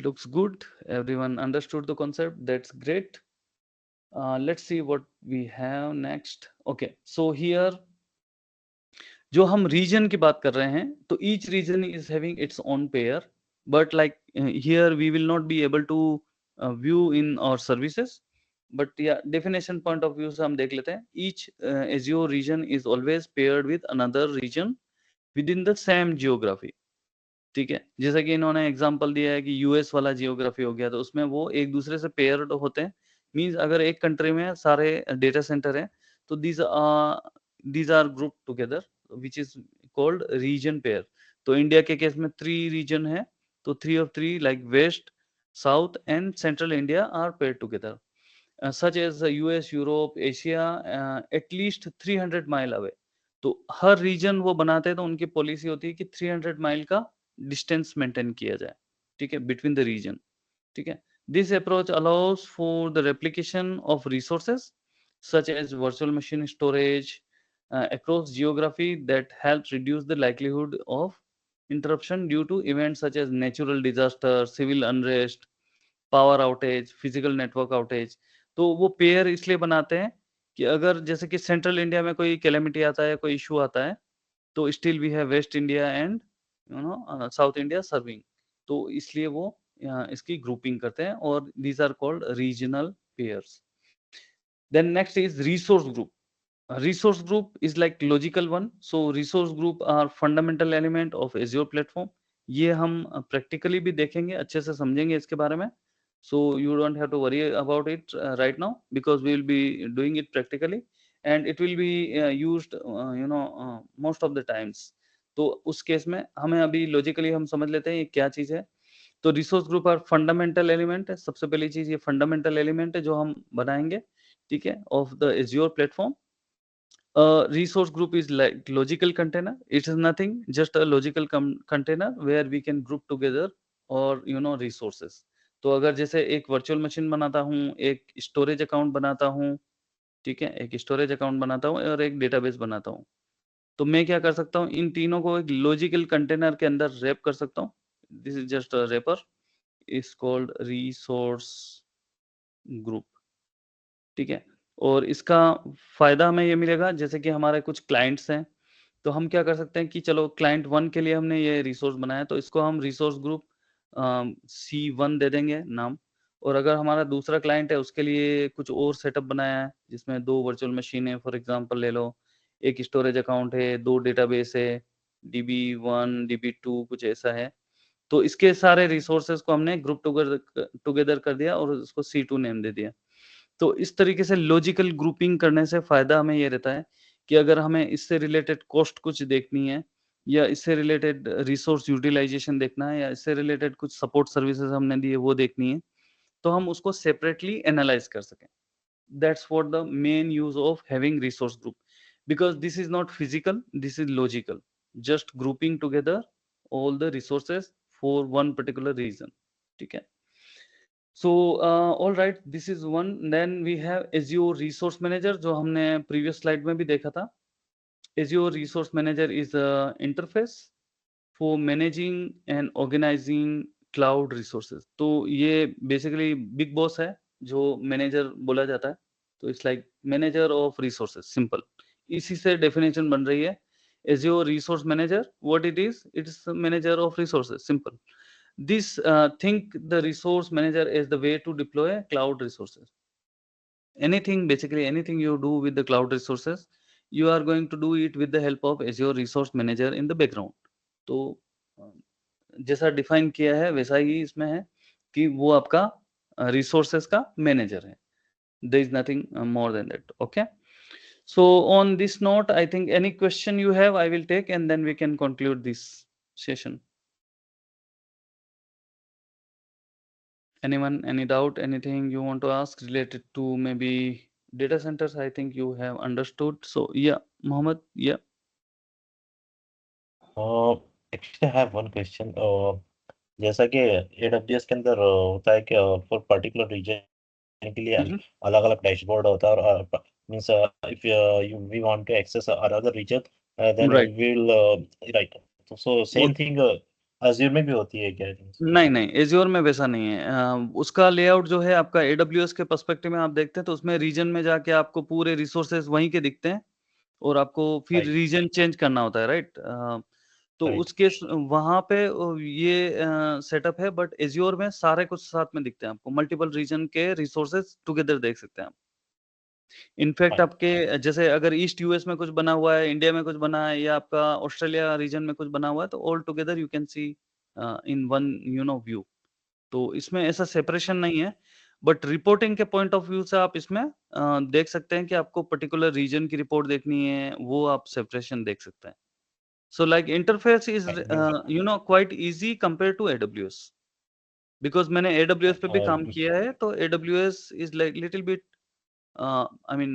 looks good, everyone understood the concept, that's great. Let's see what we have next. Okay, so here जो हम रीजन की बात कर रहे हैं, तो each region is having its own pair, but like here we will not be able to view in our services. But या definition point of view से हम देख लेते हैं. Each Azure region is always paired with another region within the same geography. ठीक है, जैसा कि इन्होंने एग्जांपल दिया है कि यूएस वाला जियोग्राफी हो गया, तो उसमें वो एक दूसरे से पेयर्ड होते हैं. मींस अगर एक कंट्री में सारे डेटा सेंटर हैं, तो these are grouped together, which is called region pair. तो इंडिया के केस में 3 रीजन है, तो 3 of 3 like west, south and central India are paired together, such as US, Europe, Asia, at least 300 mile away. तो हर reason वो बनाते हैं, तो उनकी पॉलिसी होती है कि 300 माइल का डिस्टेंस मेंटेन किया जाए. ठीक है, बिटवीन द रीजन. ठीक है, this approach allows for the replication of resources such as virtual machine storage across geography that helps reduce the likelihood of interruption due to events such as natural disaster, civil unrest, power outage, physical network outage. तो वो pair इसलिए बनाते हैं कि अगर जैसे कि central India में कोई कैलेमिटी आता है, कोई इशू आता है, तो still we have west India and south India serving. तो इसलिए वो इसकी ग्रुपिंग करते हैं, और these are called regional pairs. Then next is resource group. A resource group is like logical one. So resource group are fundamental element of Azure platform. ये हम practically भी देखेंगे, अच्छे से समझेंगे इसके बारे में. So you don't have to worry about it right now, because we will be doing it practically, and it will be used most of the times. तो उस केस में हमें अभी logically हम समझ लेते हैं ये क्या चीज है. तो resource group are fundamental element है. सबसे पहली चीज ये फंडामेंटल एलिमेंट है जो हम बनाएंगे, ठीक है, of the azure platform. Resource group is like logical container. It is nothing, just a logical container where we can group together or resources. तो अगर जैसे एक वर्चुअल मशीन बनाता हूँ, एक स्टोरेज अकाउंट बनाता हूँ, ठीक है, एक स्टोरेज अकाउंट बनाता हूँ और एक डेटाबेस बनाता हूँ, तो मैं क्या कर सकता हूँ, इन तीनों को एक लॉजिकल कंटेनर के अंदर रैप कर सकता हूँ. This is just a rapper, is called resource group. ठीक है. और इसका फायदा हमें ये मिलेगा, जैसे कि हमारे कुछ क्लाइंट्स हैं, तो हम क्या कर सकते हैं कि चलो क्लाइंट 1 के लिए हमने ये रिसोर्स बनाया, तो इसको हम रिसोर्स ग्रुप C1 दे देंगे नाम. और अगर हमारा दूसरा क्लाइंट है, उसके लिए कुछ और सेटअप बनाया है, जिसमें 2 वर्चुअल मशीन है फॉर एग्जांपल ले लो, एक स्टोरेज अकाउंट है, 2 डेटाबेस है, DB1, DB2 कुछ ऐसा है. तो इसके सारे रिसोर्सेज को हमने ग्रुप टुगेदर कर दिया और उसको C2 नेम दे दिया. तो इस तरीके से लॉजिकल ग्रुपिंग करने से फायदा हमें ये रहता है कि अगर हमें इससे रिलेटेड कॉस्ट कुछ देखनी है, या इससे रिलेटेड रिसोर्स यूटिलाइजेशन देखना है, या इससे रिलेटेड कुछ सपोर्ट सर्विसेज हमने दिए वो देखनी है, तो हम उसको सेपरेटली एनालाइज कर सकें. That's what the main use of having resource group, because this is not physical, this is logical, just grouping together all the resources for one particular reason. ठीक है. So all right, this is one. Then we have Azure Resource Manager, जो हमने previous slide में भी देखा था. Azure Resource Manager is a interface for managing and organizing cloud resources. तो ये basically big boss है, जो manager बोला जाता है. तो it's like manager of resources, simple. इसी से definition बन रही है. Azure Resource Manager, what it is? It's a manager of resources, simple. This think the resource manager as the way to deploy cloud resources. Anything, basically anything you do with the cloud resources, you are going to do it with the help of Azure Resource Manager in the background. तो जैसा define किया है वैसा ही इसमें है कि वो आपका रिसोर्सेस का मैनेजर है. There is nothing more than that. Okay. So on this note, I think any question you have, I will take, and then we can conclude this session. Anyone, any doubt, anything you want to ask related to maybe data centers? I think you have understood. So yeah, Mohammed, yeah. Actually, I have one question. जैसा कि AWS के अंदर होता है कि for particular reason के लिए Mhm. अलग अलग डैशबोर्ड होता है और means if you we want to access another region then Right. We will right so same वो थिंग Azure में भी होती है क्या? नहीं नहीं, एज्योर में वैसा नहीं है. उसका लेआउट जो है आपका AWS के पर्सपेक्टिव में आप देखते हैं, तो उसमें रीजन में जाके आपको पूरे रिसोर्सेज वहीं के दिखते हैं, और आपको फिर राइट रीजन चेंज करना होता है, राइट. तो राइट उसके वहां पे ये सेटअप है, बट एज्योर में सारे कुछ साथ में दिखते हैं आपको, मल्टीपल रीजन के रिसोर्सेज टुगेदर देख सकते हैं आप. इनफैक्ट राइट आपके जैसे अगर ईस्ट यूएस में कुछ बना हुआ है, इंडिया में कुछ बना है, या आपका ऑस्ट्रेलिया रीजन में कुछ बना हुआ है, तो all together you can see in one view. तो इसमें ऐसा सेपरेशन नहीं है, बट रिपोर्टिंग के पॉइंट ऑफ व्यू से आप इसमें देख सकते हैं कि आपको पर्टिकुलर रीजन की रिपोर्ट देखनी है, वो आप सेपरेशन देख सकते हैं. So like interface is quite easy compare to AWS, because मैंने AWS पे भी काम किया है, तो AWS is like little bit, I mean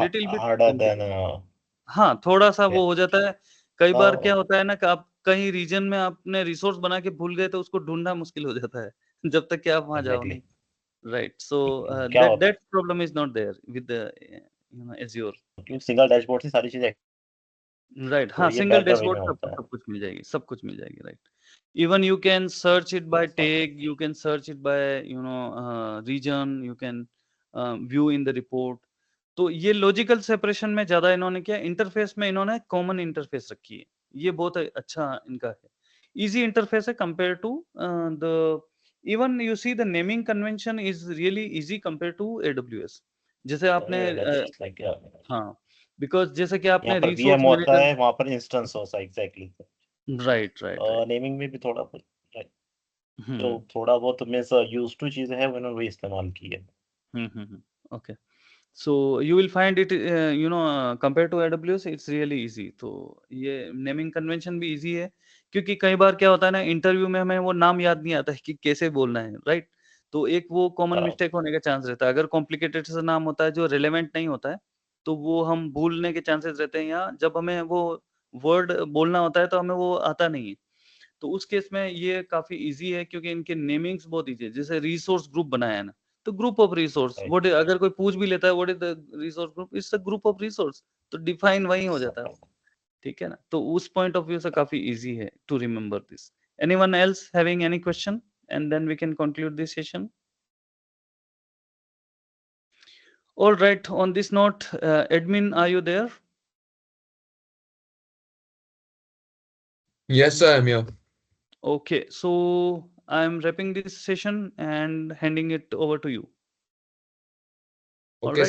little bit harder than complicated. हाँ, थोड़ा-सा yeah. वो हो जाता है. कई बार क्या So होता है ना कि आप कहीं रीजन में आपने रिसोर्स बना के भूल गए, तो उसको ढूँढना मुश्किल हो जाता है, जब तक कि आप वहाँ जाओ नहीं. exactly right. सो क्या that problem is not there with the Azure. Single dashboard से सारी चीजें राइट. तो हाँ, ये सिंगल बेहतर वे डैशबोर्ड में पे आपको होता है. सब कुछ मिल जाएगी, सब कुछ मिल जाएगी, right. Even you can search it by tag, you can search it by region, you can view in the report. तो ये लॉजिकल सेपरेशन में ज़्यादा इन्होंने किया, इंटरफेस में इन्होंने कॉमन इंटरफेस रखी है. ये बहुत अच्छा इनका है. ईज़ी इंटरफेस है compare to the, even you see the naming convention is really easy compare to AWS. जैसे आपने That's like हाँ, बिकॉज़ जैसे कि यहाँ आपने पर रिसोर्स VM होता मैनेजर. है वहाँ पर इंस्टेंस होता है exactly. Right, right, right. Naming में भी थोड़ा बहुत right, जो हुँ. थोड़ा बहुत मीन्स यूज टू चीजें हैं मैंने वही इस्तेमाल की है. Okay. So you will find it compare to AWS it's really easy. तो ये नेमिंग कन्वेंशन भी ईज़ी है, क्योंकि कई बार क्या होता है ना, इंटरव्यू में हमें वो नाम याद नहीं आता है कि कैसे बोलना है, राइट? तो एक वो कॉमन बराबर मिस्टेक होने का चांस रहता है. अगर कॉम्प्लिकेटेड सा नाम होता है जो रिलेवेंट नहीं होता है, तो वो हम भूलने के चांसेस रहते हैं, या जब हमें वो वर्ड बोलना होता है तो हमें वो आता नहीं है। तो उस केस में ये काफी इजी है, क्योंकि इनके नेमिंग्स बहुत इजी है। जैसे रिसोर्स ग्रुप बनाया है ना, तो group of resource, Right. What, अगर कोई पूछ भी लेता है what is the resource group, it's a group of resource, तो डिफाइन वही हो जाता है वो, ठीक है ना। तो उस पॉइंट ऑफ व्यू से काफी इजी है to remember this. Anyone else having any question, and then we can conclude this session. All right, on this note, admin, are you there? Yes, I am here. Okay, so I'm wrapping this session and handing it over to you. All Okay, right.